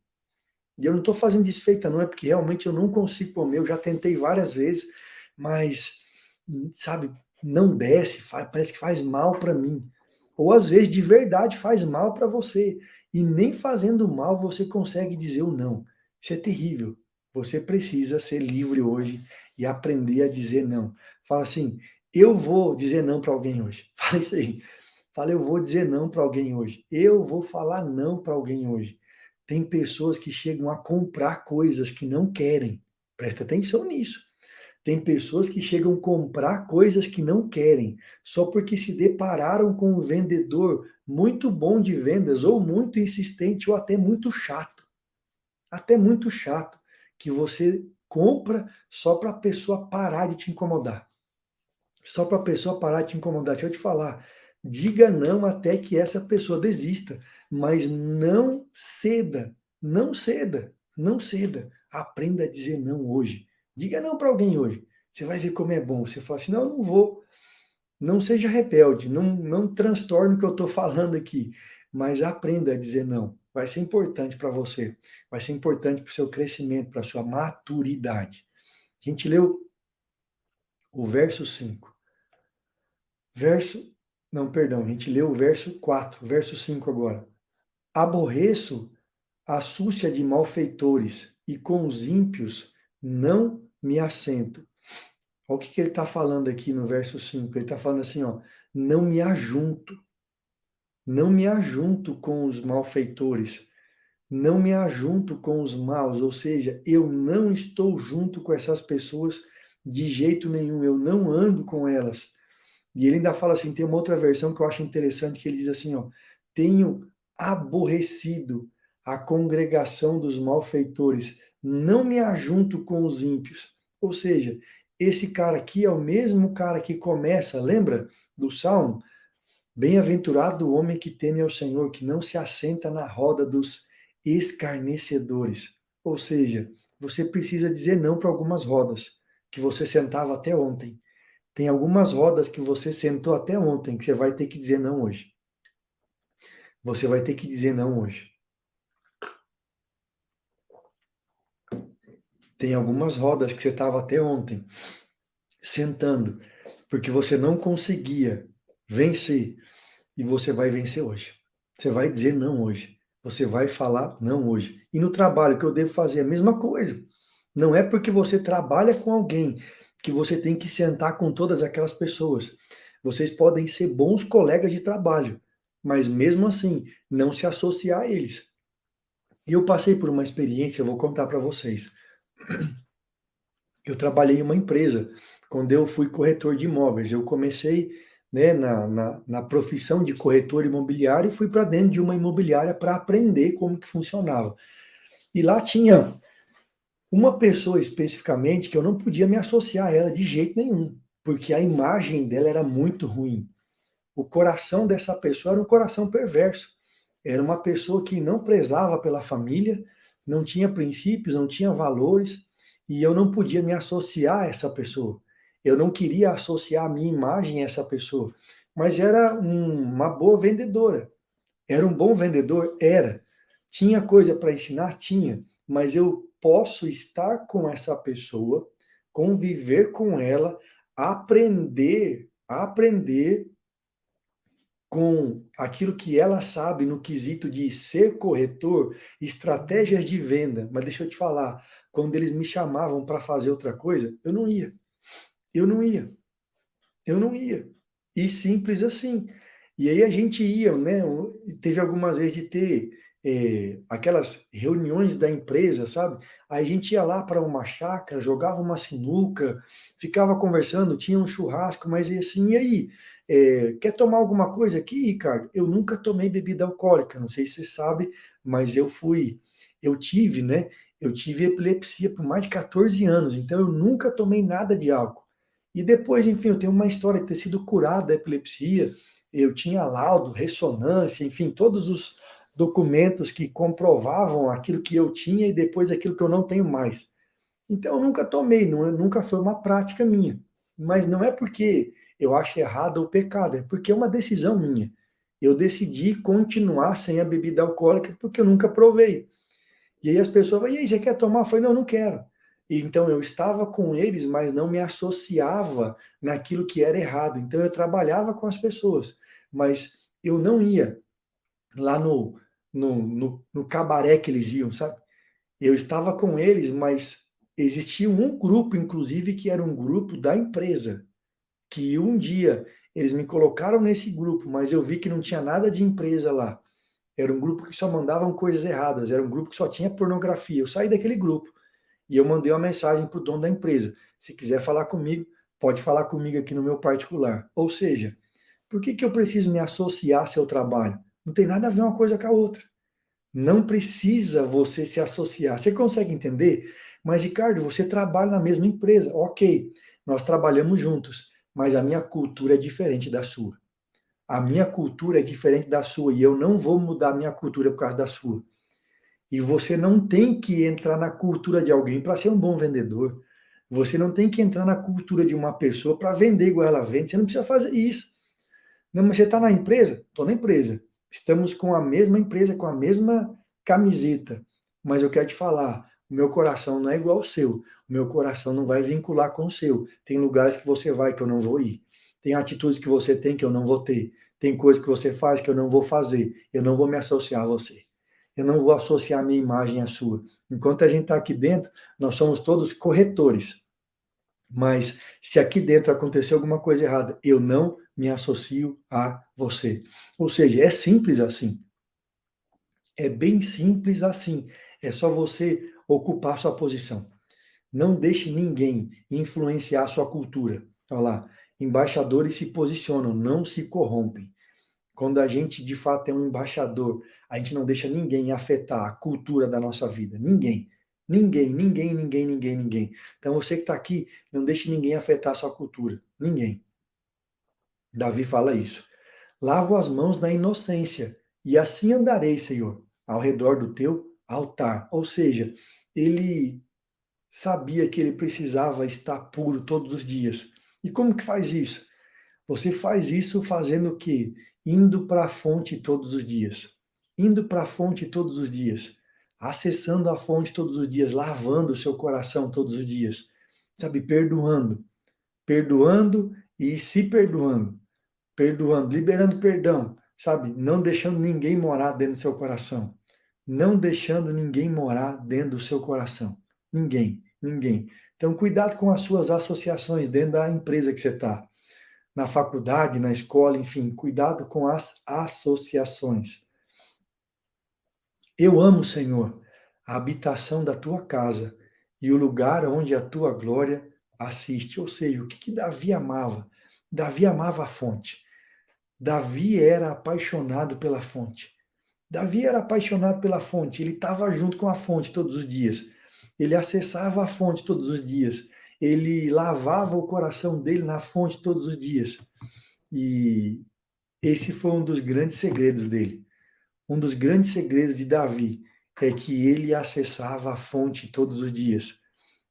E eu não estou fazendo desfeita, não, é porque realmente eu não consigo comer, eu já tentei várias vezes, mas, sabe, não desce, parece que faz mal para mim. Ou às vezes de verdade faz mal para você. E nem fazendo mal você consegue dizer o não. Isso é terrível. Você precisa ser livre hoje e aprender a dizer não. Fala assim, eu vou dizer não para alguém hoje. Fala isso aí. Fala, eu vou dizer não para alguém hoje. Eu vou falar não para alguém hoje. Tem pessoas que chegam a comprar coisas que não querem. Presta atenção nisso. Tem pessoas que chegam a comprar coisas que não querem, só porque se depararam com um vendedor muito bom de vendas, ou muito insistente, ou até muito chato. Até muito chato, que você compra só para a pessoa parar de te incomodar. Só para a pessoa parar de te incomodar. Deixa eu te falar, diga não até que essa pessoa desista, mas não ceda, não ceda, não ceda. Aprenda a dizer não hoje. Diga não para alguém hoje. Você vai ver como é bom. Você fala assim, não, eu não vou. Não seja rebelde, não transtorne o que eu estou falando aqui, mas aprenda a dizer não. Vai ser importante para você, vai ser importante para o seu crescimento, para a sua maturidade. A gente leu o verso 5. Não, perdão, a gente leu o verso 4, verso 5 agora. Aborreço a súcia de malfeitores e com os ímpios não me assento. Olha o que ele está falando aqui no verso 5. Ele está falando assim, ó, não me ajunto. Não me ajunto com os malfeitores. Não me ajunto com os maus. Ou seja, eu não estou junto com essas pessoas de jeito nenhum. Eu não ando com elas. E ele ainda fala assim, tem uma outra versão que eu acho interessante, que ele diz assim, ó, tenho aborrecido a congregação dos malfeitores, não me ajunto com os ímpios. Ou seja, esse cara aqui é o mesmo cara que começa, lembra do Salmo? Bem-aventurado o homem que teme ao Senhor, que não se assenta na roda dos escarnecedores. Ou seja, você precisa dizer não para algumas rodas que você sentava até ontem. Tem algumas rodas que você sentou até ontem, que você vai ter que dizer não hoje. Você vai ter que dizer não hoje. Tem algumas rodas que você estava até ontem sentando, porque você não conseguia vencer, e você vai vencer hoje. Você vai dizer não hoje. Você vai falar não hoje. E no trabalho, que eu devo fazer a mesma coisa. Não é porque você trabalha com alguém que você tem que sentar com todas aquelas pessoas. Vocês podem ser bons colegas de trabalho, mas mesmo assim, não se associar a eles. E eu passei por uma experiência, eu vou contar para vocês. Eu trabalhei em uma empresa, quando eu fui corretor de imóveis. Eu comecei, né, na profissão de corretor imobiliário e fui para dentro de uma imobiliária para aprender como que funcionava. E lá tinha uma pessoa especificamente que eu não podia me associar a ela de jeito nenhum, porque a imagem dela era muito ruim. O coração dessa pessoa era um coração perverso. Era uma pessoa que não prezava pela família, não tinha princípios, não tinha valores, e eu não podia me associar a essa pessoa. Eu não queria associar a minha imagem a essa pessoa, mas era uma boa vendedora. Era um bom vendedor? Era. Tinha coisa para ensinar? Tinha. Mas eu posso estar com essa pessoa, conviver com ela, aprender com aquilo que ela sabe no quesito de ser corretor, estratégias de venda. Mas deixa eu te falar, quando eles me chamavam para fazer outra coisa, eu não ia. Eu não ia. Eu não ia. E simples assim. E aí a gente ia, né? Teve algumas vezes de ter aquelas reuniões da empresa, sabe? Aí a gente ia lá para uma chácara, jogava uma sinuca, ficava conversando, tinha um churrasco, mas assim, e aí? Quer tomar alguma coisa aqui, Ricardo? Eu nunca tomei bebida alcoólica, não sei se você sabe, mas eu tive, né? Eu tive epilepsia por mais de 14 anos, então eu nunca tomei nada de álcool. E depois, enfim, eu tenho uma história de ter sido curado da epilepsia, eu tinha laudo, ressonância, enfim, todos os documentos que comprovavam aquilo que eu tinha e depois aquilo que eu não tenho mais. Então, eu nunca tomei, nunca foi uma prática minha. Mas não é porque eu acho errado ou pecado, é porque é uma decisão minha. Eu decidi continuar sem a bebida alcoólica porque eu nunca provei. E aí as pessoas falam, e aí, você quer tomar? Eu falei, não, não quero. E então eu estava com eles, mas não me associava naquilo que era errado. Então eu trabalhava com as pessoas, mas eu não ia lá no cabaré que eles iam, sabe? Eu estava com eles, mas existia um grupo, inclusive, que era um grupo da empresa, que um dia eles me colocaram nesse grupo, mas eu vi que não tinha nada de empresa lá. Era um grupo que só mandavam coisas erradas, era um grupo que só tinha pornografia. Eu saí daquele grupo e eu mandei uma mensagem para o dono da empresa. Se quiser falar comigo, pode falar comigo aqui no meu particular. Ou seja, por que eu preciso me associar ao seu trabalho? Não tem nada a ver uma coisa com a outra. Não precisa você se associar. Você consegue entender? Mas, Ricardo, você trabalha na mesma empresa. Ok, nós trabalhamos juntos, mas a minha cultura é diferente da sua. A minha cultura é diferente da sua e eu não vou mudar a minha cultura por causa da sua. E você não tem que entrar na cultura de alguém para ser um bom vendedor. Você não tem que entrar na cultura de uma pessoa para vender igual ela vende. Você não precisa fazer isso. Não, mas você está na empresa? Estou na empresa. Estamos com a mesma empresa, com a mesma camiseta. Mas eu quero te falar, o meu coração não é igual ao seu. O meu coração não vai vincular com o seu. Tem lugares que você vai que eu não vou ir. Tem atitudes que você tem que eu não vou ter. Tem coisas que você faz que eu não vou fazer. Eu não vou me associar a você. Eu não vou associar a minha imagem à sua. Enquanto a gente está aqui dentro, nós somos todos corretores. Mas se aqui dentro acontecer alguma coisa errada, eu não me associo a você. Ou seja, é simples assim. É bem simples assim. É só você ocupar sua posição. Não deixe ninguém influenciar sua cultura. Olha lá, embaixadores se posicionam, não se corrompem. Quando a gente de fato é um embaixador, a gente não deixa ninguém afetar a cultura da nossa vida. Ninguém. Ninguém, ninguém, ninguém, ninguém, ninguém. Então você que está aqui, não deixe ninguém afetar a sua cultura. Ninguém. Davi fala isso. Lavo as mãos na inocência, e assim andarei, Senhor, ao redor do teu altar. Ou seja, ele sabia que ele precisava estar puro todos os dias. E como que faz isso? Você faz isso fazendo o quê? Indo para a fonte todos os dias. Indo para a fonte todos os dias. acessando a fonte todos os dias, lavando o seu coração todos os dias, sabe, perdoando, perdoando e se perdoando, perdoando, liberando perdão, sabe, não deixando ninguém morar dentro do seu coração, não deixando ninguém morar dentro do seu coração, ninguém, ninguém. Então, cuidado com as suas associações dentro da empresa que você está, na faculdade, na escola, enfim, cuidado com as associações. Eu amo, Senhor, a habitação da tua casa e o lugar onde a tua glória assiste. Ou seja, o que Davi amava? Davi amava a fonte. Davi era apaixonado pela fonte. Davi era apaixonado pela fonte, ele estava junto com a fonte todos os dias. Ele acessava a fonte todos os dias. Ele lavava o coração dele na fonte todos os dias. E esse foi um dos grandes segredos dele. Um dos grandes segredos de Davi é que ele acessava a fonte todos os dias.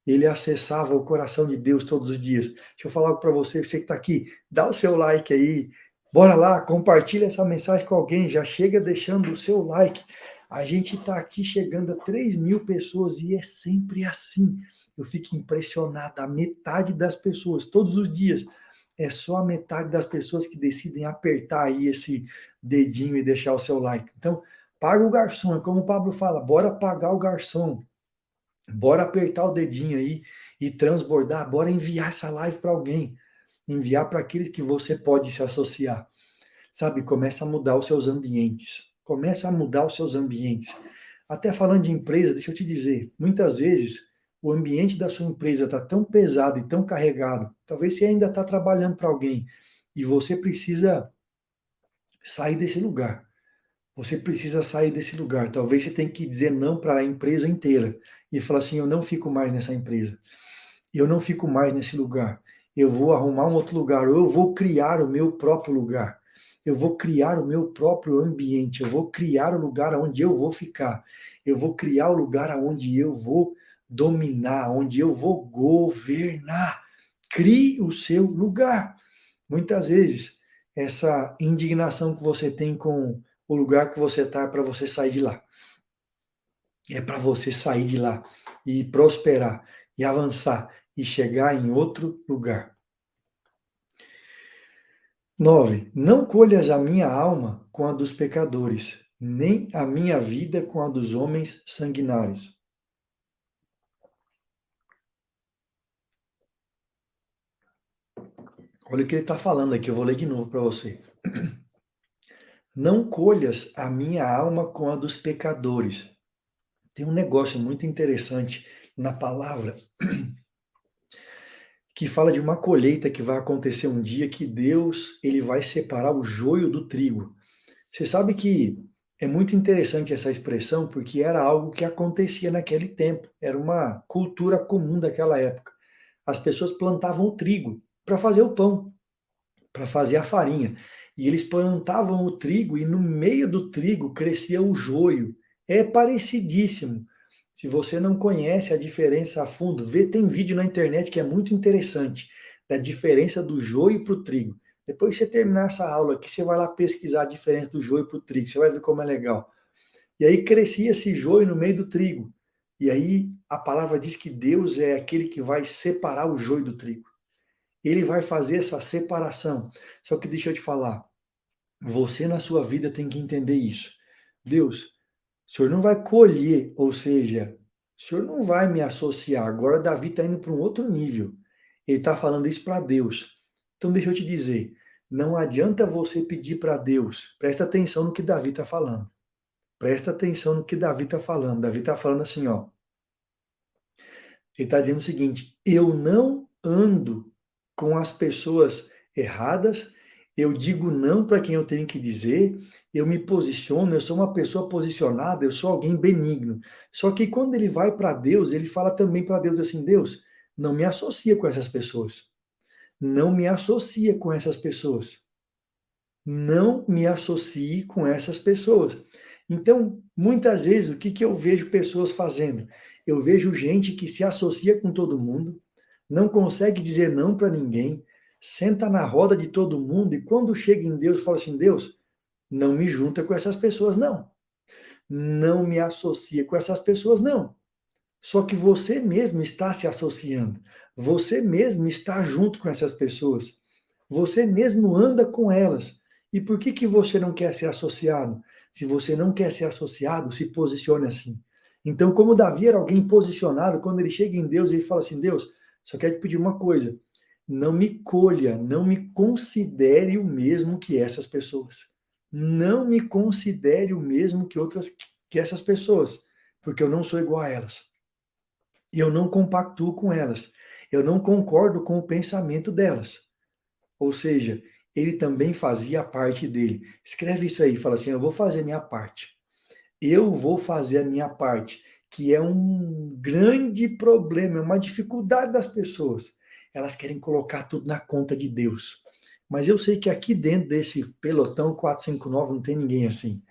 Ele acessava o coração de Deus todos os dias. Deixa eu falar para você, você que está aqui, dá o seu like aí. Bora lá, compartilha essa mensagem com alguém, já chega deixando o seu like. A gente está aqui chegando a 3.000 pessoas e é sempre assim. Eu fico impressionado, a metade das pessoas, todos os dias, é só a metade das pessoas que decidem apertar aí esse dedinho e deixar o seu like. Então, paga o garçom, é como o Pablo fala, bora pagar o garçom. Bora apertar o dedinho aí e transbordar, bora enviar essa live para alguém, enviar para aqueles que você pode se associar. Sabe, começa a mudar os seus ambientes. Começa a mudar os seus ambientes. Até falando de empresa, deixa eu te dizer, muitas vezes o ambiente da sua empresa está tão pesado e tão carregado, talvez você ainda está trabalhando para alguém e você precisa sair desse lugar. Você precisa sair desse lugar. Talvez você tenha que dizer não para a empresa inteira e falar assim: eu não fico mais nessa empresa. Eu não fico mais nesse lugar. Eu vou arrumar um outro lugar, ou eu vou criar o meu próprio lugar. Eu vou criar o meu próprio ambiente. Eu vou criar o lugar onde eu vou ficar. Eu vou criar o lugar onde eu vou dominar, onde eu vou governar. Crie o seu lugar. Muitas vezes, essa indignação que você tem com o lugar que você está é para você sair de lá. É para você sair de lá e prosperar, e avançar, e chegar em outro lugar. 9. Não colhas a minha alma com a dos pecadores, nem a minha vida com a dos homens sanguinários. Olha o que ele está falando aqui, eu vou ler de novo para você. Não colhas a minha alma com a dos pecadores. Tem um negócio muito interessante na palavra que fala de uma colheita que vai acontecer um dia que Deus ele vai separar o joio do trigo. Você sabe que é muito interessante essa expressão porque era algo que acontecia naquele tempo, era uma cultura comum daquela época. As pessoas plantavam o trigo para fazer o pão, para fazer a farinha. E eles plantavam o trigo e no meio do trigo crescia o joio. É parecidíssimo. Se você não conhece a diferença a fundo, tem vídeo na internet que é muito interessante, da diferença do joio para o trigo. Depois que você terminar essa aula aqui, você vai lá pesquisar a diferença do joio para o trigo, você vai ver como é legal. E aí crescia esse joio no meio do trigo. E aí a palavra diz que Deus é aquele que vai separar o joio do trigo. Ele vai fazer essa separação. Só que deixa eu te falar, você na sua vida tem que entender isso. Deus, o Senhor não vai colher, ou seja, o Senhor não vai me associar. Agora Davi está indo para um outro nível. Ele está falando isso para Deus. Então deixa eu te dizer, não adianta você pedir para Deus. Presta atenção no que Davi está falando. Presta atenção no que Davi está falando. Davi está falando assim, ó. Ele está dizendo o seguinte: eu não ando com as pessoas erradas, eu digo não para quem eu tenho que dizer, eu me posiciono, eu sou uma pessoa posicionada, eu sou alguém benigno. Só que quando ele vai para Deus, ele fala também para Deus assim: Deus, não me associa com essas pessoas. Não me associa com essas pessoas. Não me associe com essas pessoas. Então, muitas vezes, o que eu vejo pessoas fazendo? Eu vejo gente que se associa com todo mundo, não consegue dizer não para ninguém, senta na roda de todo mundo e quando chega em Deus, fala assim: Deus, não me junta com essas pessoas, não. não me associa com essas pessoas, não. Só que você mesmo está se associando. Você mesmo está junto com essas pessoas. Você mesmo anda com elas. E por que você não quer ser associado? Se você não quer ser associado, se posicione assim. Então, como Davi era alguém posicionado, quando ele chega em Deus, ele fala assim: Deus, só quero te pedir uma coisa. Não me colha, não me considere o mesmo que essas pessoas. Não me considere o mesmo que essas pessoas, porque eu não sou igual a elas. E eu não compactuo com elas. Eu não concordo com o pensamento delas. Ou seja, ele também fazia a parte dele. Escreve isso aí, fala assim: eu vou fazer a minha parte. Eu vou fazer a minha parte, que é um grande problema, é uma dificuldade das pessoas. Elas querem colocar tudo na conta de Deus. Mas eu sei que aqui dentro desse pelotão 459 não tem ninguém assim.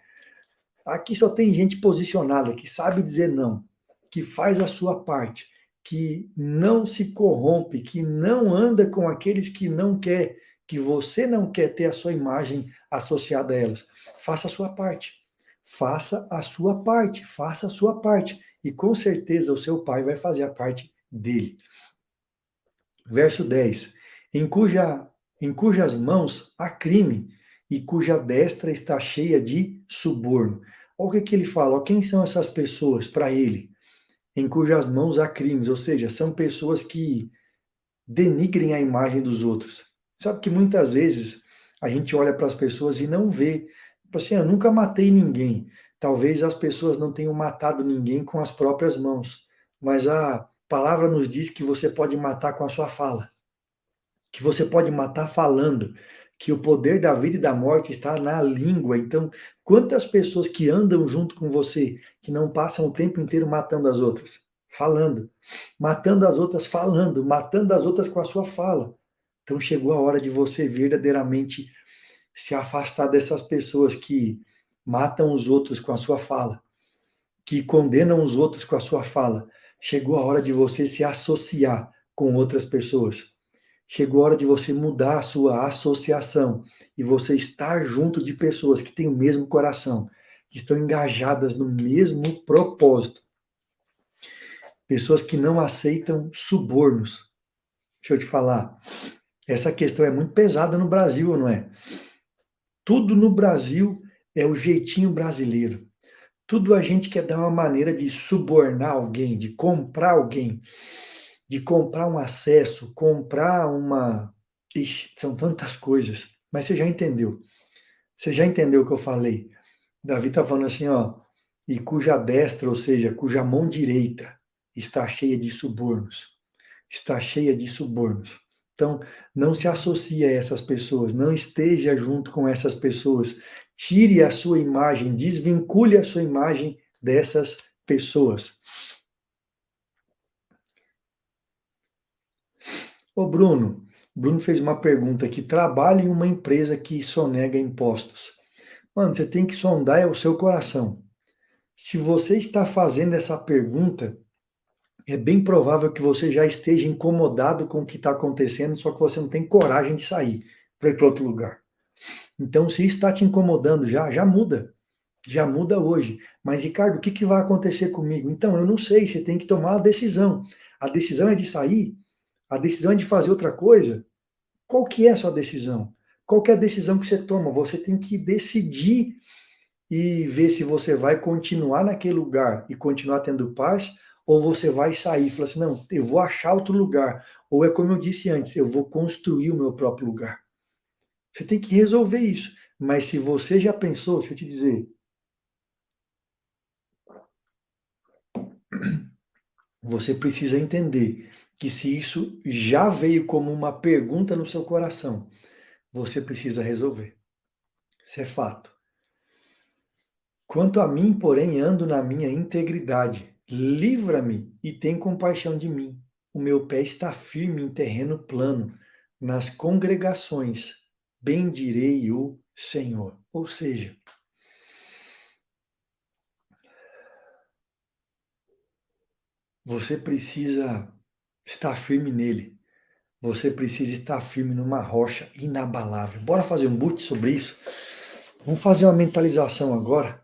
Aqui só tem gente posicionada, que sabe dizer não, que faz a sua parte, que não se corrompe, que não anda com aqueles que não quer, que você não quer ter a sua imagem associada a elas. Faça a sua parte. Faça a sua parte, faça a sua parte. E com certeza o seu pai vai fazer a parte dele. Verso 10. Em cujas mãos há crime e cuja destra está cheia de suborno. Olha o que ele fala, quem são essas pessoas para ele? Em cujas mãos há crimes, ou seja, são pessoas que denigrem a imagem dos outros. Sabe que muitas vezes a gente olha para as pessoas e não vê, tipo assim, eu nunca matei ninguém. Talvez as pessoas não tenham matado ninguém com as próprias mãos, mas a palavra nos diz que você pode matar com a sua fala, que você pode matar falando, que o poder da vida e da morte está na língua. Então, quantas pessoas que andam junto com você, que não passam o tempo inteiro matando as outras? Falando. Matando as outras falando, matando as outras com a sua fala. Então, chegou a hora de você verdadeiramente se afastar dessas pessoas que matam os outros com a sua fala, que condenam os outros com a sua fala. Chegou a hora de você se associar com outras pessoas. Chegou a hora de você mudar a sua associação e você estar junto de pessoas que têm o mesmo coração, que estão engajadas no mesmo propósito. Pessoas que não aceitam subornos. Deixa eu te falar, essa questão é muito pesada no Brasil, não é? Tudo no Brasil é o jeitinho brasileiro. Tudo a gente quer dar uma maneira de subornar alguém, de comprar alguém, de comprar um acesso, comprar uma... Ixi, são tantas coisas, mas você já entendeu. Você já entendeu o que eu falei. Davi está falando assim, ó, e cuja destra, ou seja, cuja mão direita está cheia de subornos. Está cheia de subornos. Então, não se associe a essas pessoas, não esteja junto com essas pessoas. Tire a sua imagem, desvincule a sua imagem dessas pessoas. Ô Bruno fez uma pergunta aqui, trabalhe em uma empresa que sonega impostos. Mano, você tem que sondar o seu coração. Se você está fazendo essa pergunta, é bem provável que você já esteja incomodado com o que está acontecendo, só que você não tem coragem de sair para ir para outro lugar. Então, se isso está te incomodando já muda. Já muda hoje. Mas, Ricardo, o que vai acontecer comigo? Então, eu não sei, você tem que tomar a decisão. A decisão é de sair? A decisão é de fazer outra coisa? Qual que é a sua decisão? Qual que é a decisão que você toma? Você tem que decidir e ver se você vai continuar naquele lugar e continuar tendo paz, ou você vai sair e falar assim, não, eu vou achar outro lugar. Ou é como eu disse antes, eu vou construir o meu próprio lugar. Você tem que resolver isso. Mas se você já pensou, deixa eu te dizer, você precisa entender que se isso já veio como uma pergunta no seu coração, você precisa resolver. Isso é fato. Quanto a mim, porém, ando na minha integridade. Livra-me e tem compaixão de mim. O meu pé está firme em terreno plano. Nas congregações, bendirei o Senhor. Ou seja, você precisa estar firme nele. Você precisa estar firme numa rocha inabalável. Bora fazer um boot sobre isso? Vamos fazer uma mentalização agora.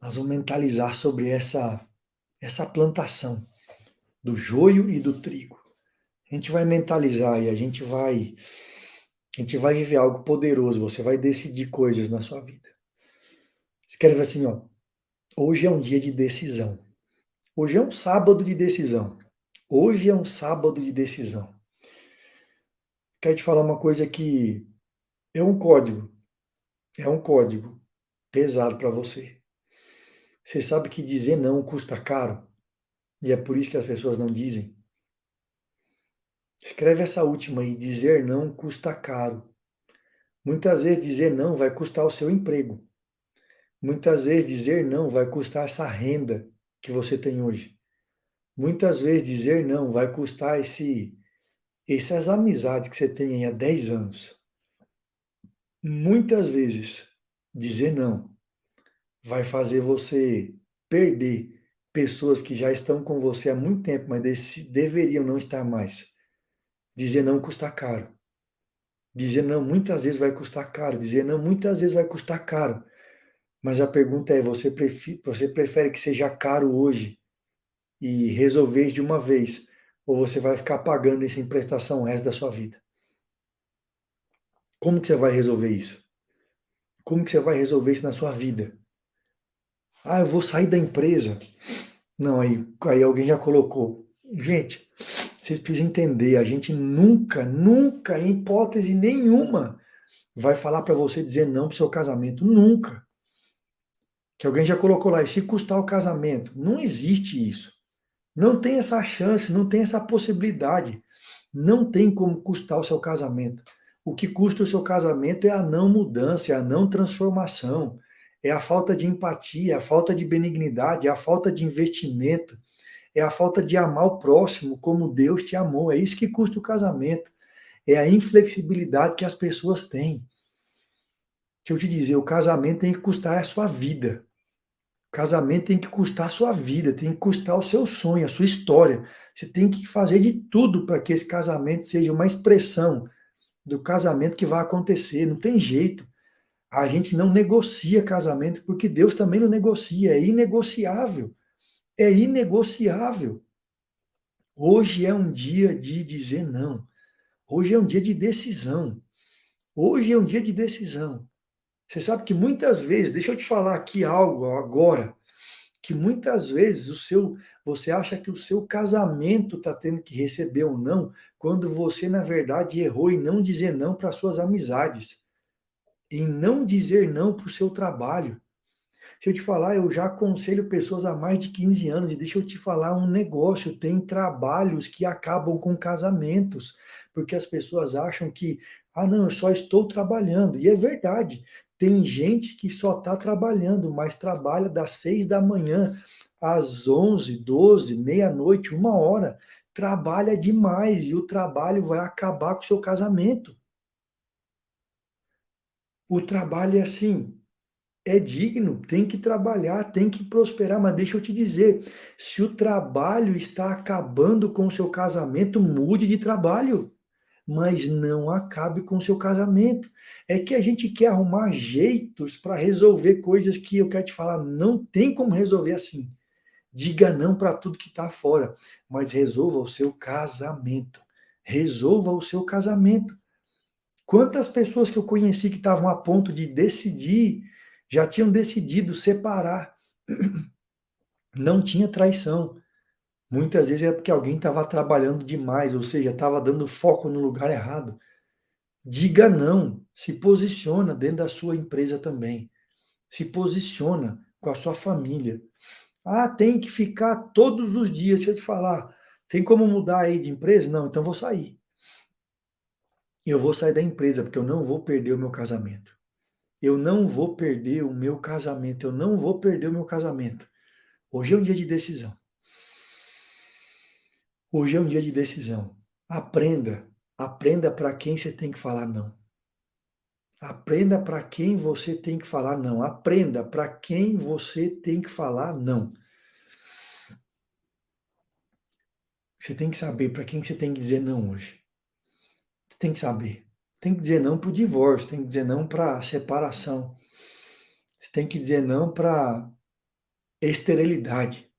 Nós vamos mentalizar sobre essa plantação do joio e do trigo. A gente vai mentalizar e a gente vai viver algo poderoso. Você vai decidir coisas na sua vida. Escreve assim, ó. Hoje é um dia de decisão. Hoje é um sábado de decisão. Hoje é um sábado de decisão. Quero te falar uma coisa que é um código. É um código pesado para você. Você sabe que dizer não custa caro? E é por isso que as pessoas não dizem. Escreve essa última aí, dizer não custa caro. Muitas vezes dizer não vai custar o seu emprego. Muitas vezes dizer não vai custar essa renda que você tem hoje. Muitas vezes dizer não vai custar essas amizades que você tem aí há 10 anos. Muitas vezes dizer não vai fazer você perder pessoas que já estão com você há muito tempo, mas deveriam não estar mais. Dizer não custa caro. Dizer não muitas vezes vai custar caro. Dizer não muitas vezes vai custar caro. Mas a pergunta é: você prefere que seja caro hoje e resolver de uma vez? Ou você vai ficar pagando isso em prestação o resto da sua vida? Como que você vai resolver isso? Como que você vai resolver isso na sua vida? Ah, eu vou sair da empresa. Não, aí alguém já colocou. Gente, vocês precisam entender, a gente nunca, nunca, em hipótese nenhuma, vai falar para você dizer não pro seu casamento. Nunca. Que alguém já colocou lá, e se custar o casamento? Não existe isso. Não tem essa chance, não tem essa possibilidade. Não tem como custar o seu casamento. O que custa o seu casamento é a não mudança, é a não transformação, é a falta de empatia, a falta de benignidade, é a falta de investimento, é a falta de amar o próximo como Deus te amou. É isso que custa o casamento. É a inflexibilidade que as pessoas têm. Deixa eu te dizer, o casamento tem que custar a sua vida. O casamento tem que custar a sua vida, tem que custar o seu sonho, a sua história. Você tem que fazer de tudo para que esse casamento seja uma expressão do casamento que vai acontecer. Não tem jeito. A gente não negocia casamento porque Deus também não negocia. É inegociável. É inegociável. Hoje é um dia de dizer não. Hoje é um dia de decisão. Hoje é um dia de decisão. Você sabe que muitas vezes, deixa eu te falar aqui algo agora, que muitas vezes você acha que o seu casamento está tendo que receber um não, quando você, na verdade, errou em não dizer não para suas amizades, em não dizer não para o seu trabalho. Deixa eu te falar, eu já aconselho pessoas há mais de 15 anos, e deixa eu te falar um negócio, tem trabalhos que acabam com casamentos, porque as pessoas acham que, ah não, eu só estou trabalhando, e é verdade, tem gente que só está trabalhando, mas trabalha das 6 da manhã às 11, 12, meia-noite, 1 hora, trabalha demais, e o trabalho vai acabar com o seu casamento. O trabalho é assim, é digno, tem que trabalhar, tem que prosperar, mas deixa eu te dizer, se o trabalho está acabando com o seu casamento, mude de trabalho, mas não acabe com o seu casamento. É que a gente quer arrumar jeitos para resolver coisas que eu quero te falar, não tem como resolver assim. Diga não para tudo que está fora, mas resolva o seu casamento. Resolva o seu casamento. Quantas pessoas que eu conheci que estavam a ponto de decidir, já tinham decidido separar. Não tinha traição. Muitas vezes era porque alguém estava trabalhando demais, ou seja, estava dando foco no lugar errado. Diga não, se posiciona dentro da sua empresa também. Se posiciona com a sua família. Ah, tem que ficar todos os dias, deixa eu te falar. Tem como mudar aí de empresa? Não, então vou sair. Eu vou sair da empresa, porque eu não vou perder o meu casamento. Eu não vou perder o meu casamento. Eu não vou perder o meu casamento. Hoje é um dia de decisão. Hoje é um dia de decisão. Aprenda. Aprenda para quem você tem que falar não. Aprenda para quem você tem que falar não. Aprenda para quem você tem que falar não. Você tem que saber para quem você tem que dizer não hoje. Você tem que saber. Tem que dizer não para o divórcio, tem que dizer não para a separação. Você tem que dizer não para esterilidade.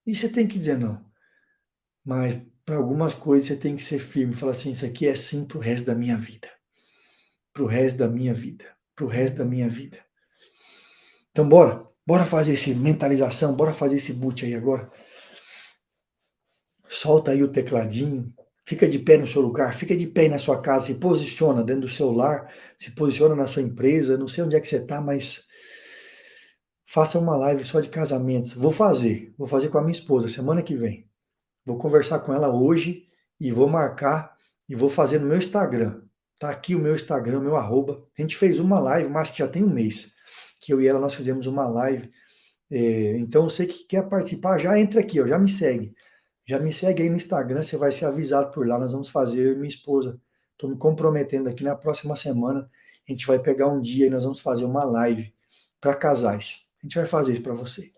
E você tem que dizer não. Mas para algumas coisas você tem que ser firme, falar assim, isso aqui é sim pro resto da minha vida. Pro resto da minha vida. Pro resto da minha vida. Então bora fazer esse mentalização, bora fazer esse boot aí agora. Solta aí o tecladinho, fica de pé no seu lugar, fica de pé aí na sua casa, se posiciona dentro do seu lar, se posiciona na sua empresa, não sei onde é que você está, mas faça uma live só de casamentos. Vou fazer com a minha esposa semana que vem. Vou conversar com ela hoje e vou marcar e vou fazer no meu Instagram. Tá aqui o meu Instagram, meu arroba. A gente fez uma live, mas que já tem um mês, que eu e ela nós fizemos uma live. Então você que quer participar, já entra aqui, ó, já me segue. Já me segue aí no Instagram, você vai ser avisado por lá. Nós vamos fazer, eu e minha esposa. Estou me comprometendo aqui na próxima semana. A gente vai pegar um dia e nós vamos fazer uma live para casais. A gente vai fazer isso para você.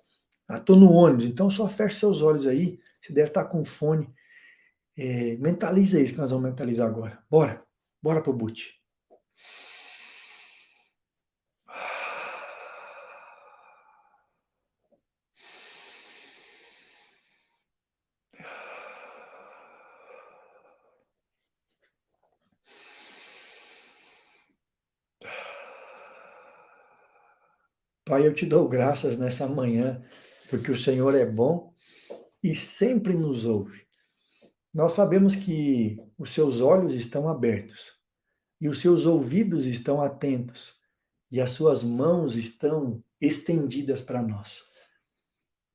Estou no ônibus, então só feche seus olhos aí. Você deve estar com fone. Mentaliza isso que nós vamos mentalizar agora. Bora pro boot. Pai, eu te dou graças nessa manhã, porque o Senhor é bom e sempre nos ouve. Nós sabemos que os seus olhos estão abertos e os seus ouvidos estão atentos e as suas mãos estão estendidas para nós.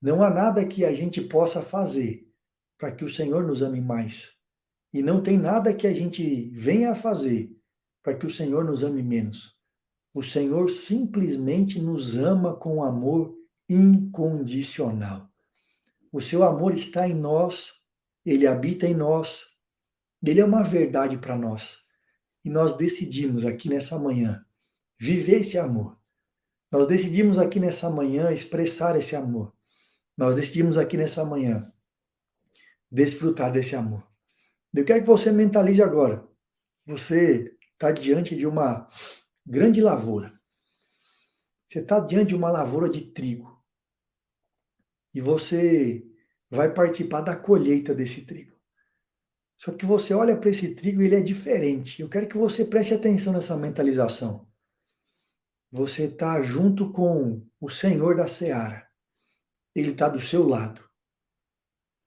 Não há nada que a gente possa fazer para que o Senhor nos ame mais. E não tem nada que a gente venha a fazer para que o Senhor nos ame menos. O Senhor simplesmente nos ama com amor incondicional. O seu amor está em nós, ele habita em nós, ele é uma verdade para nós. E nós decidimos aqui nessa manhã viver esse amor. Nós decidimos aqui nessa manhã expressar esse amor. Nós decidimos aqui nessa manhã desfrutar desse amor. Eu quero que você mentalize agora. Você está diante de uma grande lavoura. Você está diante de uma lavoura de trigo. E você vai participar da colheita desse trigo. Só que você olha para esse trigo e ele é diferente. Eu quero que você preste atenção nessa mentalização. Você está junto com o Senhor da Seara. Ele está do seu lado.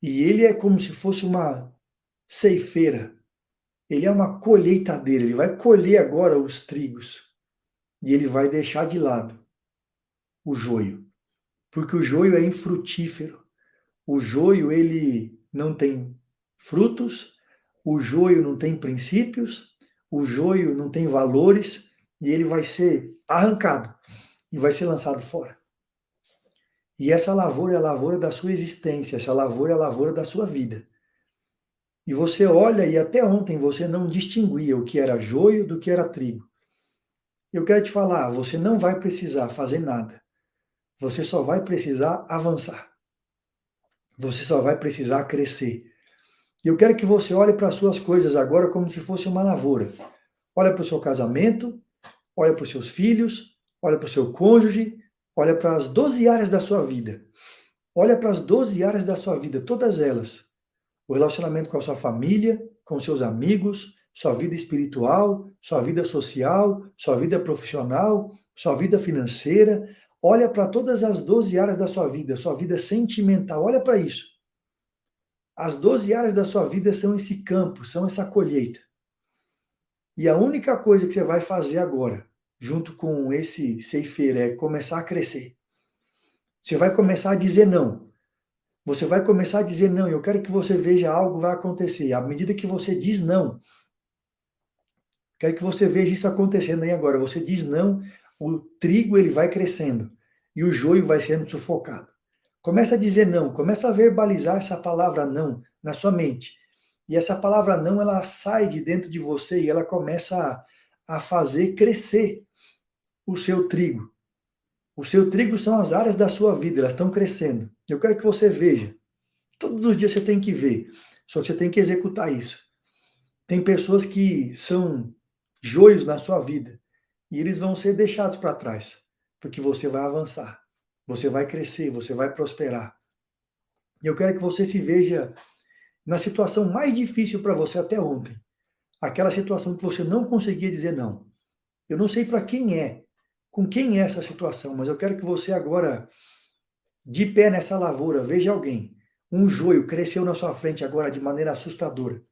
E ele é como se fosse uma ceifeira. Ele é uma colheitadeira. Ele vai colher agora os trigos. E ele vai deixar de lado o joio. Porque o joio é infrutífero. O joio, ele não tem frutos. O joio não tem princípios. O joio não tem valores. E ele vai ser arrancado. E vai ser lançado fora. E essa lavoura é a lavoura da sua existência, essa lavoura é a lavoura da sua vida. E você olha e até ontem você não distinguia o que era joio do que era trigo. Eu quero te falar, você não vai precisar fazer nada. Você só vai precisar avançar. Você só vai precisar crescer. E eu quero que você olhe para as suas coisas agora como se fosse uma lavoura. Olha para o seu casamento, olha para os seus filhos, olha para o seu cônjuge, olha para as 12 áreas da sua vida. Olha para as 12 áreas da sua vida, todas elas. O relacionamento com a sua família, com seus amigos, sua vida espiritual, sua vida social, sua vida profissional, sua vida financeira. Olha para todas as 12 áreas da sua vida sentimental. Olha para isso. As 12 áreas da sua vida são esse campo, são essa colheita. E a única coisa que você vai fazer agora, junto com esse ceifeiro, é começar a crescer. Você vai começar a dizer não. Você vai começar a dizer não. Eu quero que você veja algo vai acontecer. À medida que você diz não, quero que você veja isso acontecendo aí agora. Você diz não, o trigo ele vai crescendo e o joio vai sendo sufocado. Começa a dizer não, começa a verbalizar essa palavra não na sua mente. E essa palavra não, ela sai de dentro de você e ela começa a fazer crescer o seu trigo. O seu trigo são as áreas da sua vida, elas estão crescendo. Eu quero que você veja. Todos os dias você tem que ver, só que você tem que executar isso. Tem pessoas que são joios na sua vida e eles vão ser deixados para trás, porque você vai avançar. você vai crescer, você vai prosperar. E eu quero que você se veja na situação mais difícil para você até ontem. Aquela situação que você não conseguia dizer não. Eu não sei para quem é, com quem é essa situação, mas eu quero que você agora, de pé nessa lavoura, veja alguém. Um joio cresceu na sua frente agora de maneira assustadora.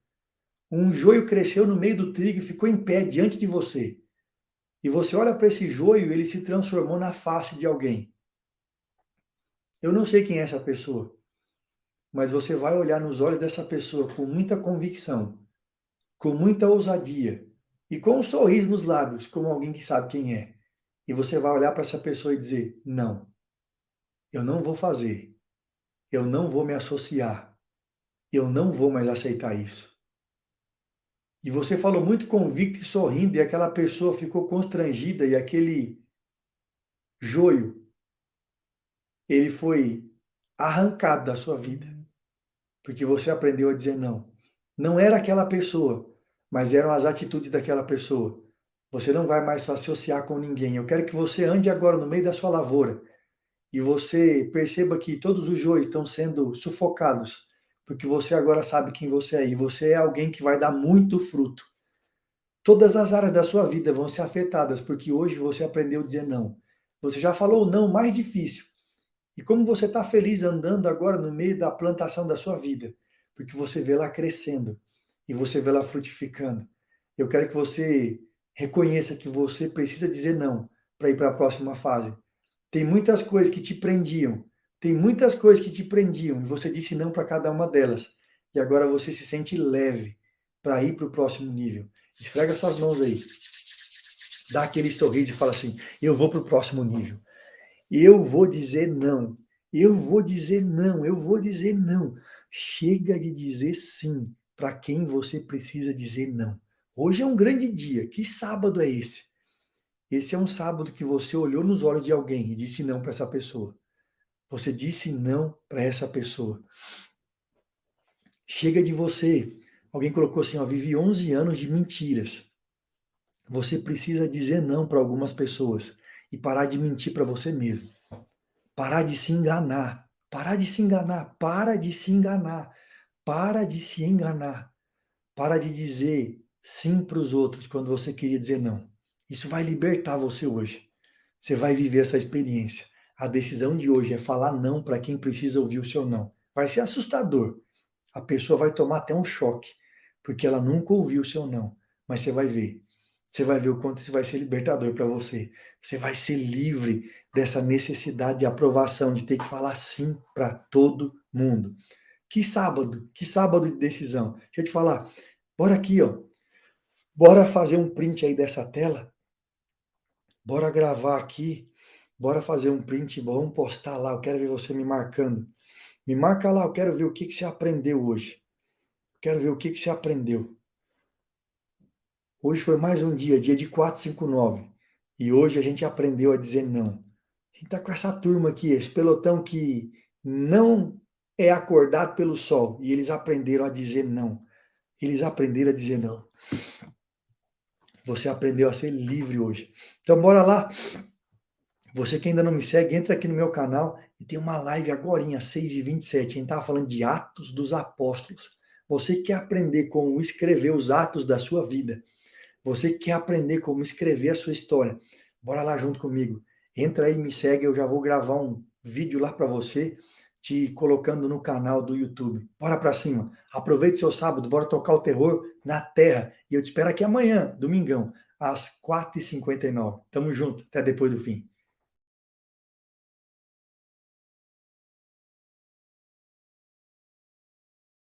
Um joio cresceu no meio do trigo e ficou em pé diante de você. E você olha para esse joio, ele se transformou na face de alguém. Eu não sei quem é essa pessoa, mas você vai olhar nos olhos dessa pessoa com muita convicção, com muita ousadia e com um sorriso nos lábios, como alguém que sabe quem é. E você vai olhar para essa pessoa e dizer: não, eu não vou fazer, eu não vou me associar, eu não vou mais aceitar isso. E você falou muito convicto e sorrindo, e aquela pessoa ficou constrangida, e aquele joio, ele foi arrancado da sua vida, porque você aprendeu a dizer não. Não era aquela pessoa, mas eram as atitudes daquela pessoa. Você não vai mais se associar com ninguém. Eu quero que você ande agora no meio da sua lavoura e você perceba que todos os joios estão sendo sufocados, porque você agora sabe quem você é, e você é alguém que vai dar muito fruto. Todas as áreas da sua vida vão ser afetadas, porque hoje você aprendeu a dizer não. Você já falou o não mais difícil. E como você está feliz andando agora no meio da plantação da sua vida, porque você vê lá crescendo e você vê lá frutificando. Eu quero que você reconheça que você precisa dizer não para ir para a próxima fase. Tem muitas coisas que te prendiam, tem muitas coisas que te prendiam e você disse não para cada uma delas. E agora você se sente leve para ir para o próximo nível. Esfrega suas mãos aí, dá aquele sorriso e fala assim: eu vou para o próximo nível. Eu vou dizer não. Eu vou dizer não. Eu vou dizer não. Chega de dizer sim para quem você precisa dizer não. Hoje é um grande dia. Que sábado é esse? Esse é um sábado que você olhou nos olhos de alguém e disse não para essa pessoa. Você disse não para essa pessoa. Chega de você. Alguém colocou assim, ó, vivi 11 anos de mentiras. Você precisa dizer não para algumas pessoas e parar de mentir para você mesmo. Parar de se enganar. Parar de se enganar. Para de se enganar. Para de se enganar. Para de dizer sim para os outros quando você queria dizer não. Isso vai libertar você hoje. Você vai viver essa experiência. A decisão de hoje é falar não para quem precisa ouvir o seu não. Vai ser assustador. A pessoa vai tomar até um choque, porque ela nunca ouviu o seu não. Mas você vai ver. Você vai ver o quanto isso vai ser libertador para você. Você vai ser livre dessa necessidade de aprovação, de ter que falar sim para todo mundo. Que sábado de decisão. Deixa eu te falar. Bora aqui, ó. Bora fazer um print aí dessa tela. Bora gravar aqui. Bora fazer um print, vamos postar lá. Eu quero ver você me marcando. Me marca lá, eu quero ver o que você aprendeu hoje. Quero ver o que você aprendeu. Hoje foi mais um dia de 459. E hoje a gente aprendeu a dizer não. A gente está com essa turma aqui, esse pelotão que não é acordado pelo sol. E eles aprenderam a dizer não. Eles aprenderam a dizer não. Você aprendeu a ser livre hoje. Então bora lá. Você que ainda não me segue, entra aqui no meu canal e tem uma live agora, às 6h27. A gente estava falando de Atos dos Apóstolos. Você quer aprender como escrever os atos da sua vida. Você quer aprender como escrever a sua história. Bora lá junto comigo. Entra aí, me segue, eu já vou gravar um vídeo lá para você, te colocando no canal do YouTube. Bora para cima. Aproveite seu sábado, bora tocar o terror na terra. E eu te espero aqui amanhã, domingão, às 4h59. Tamo junto, até depois do fim.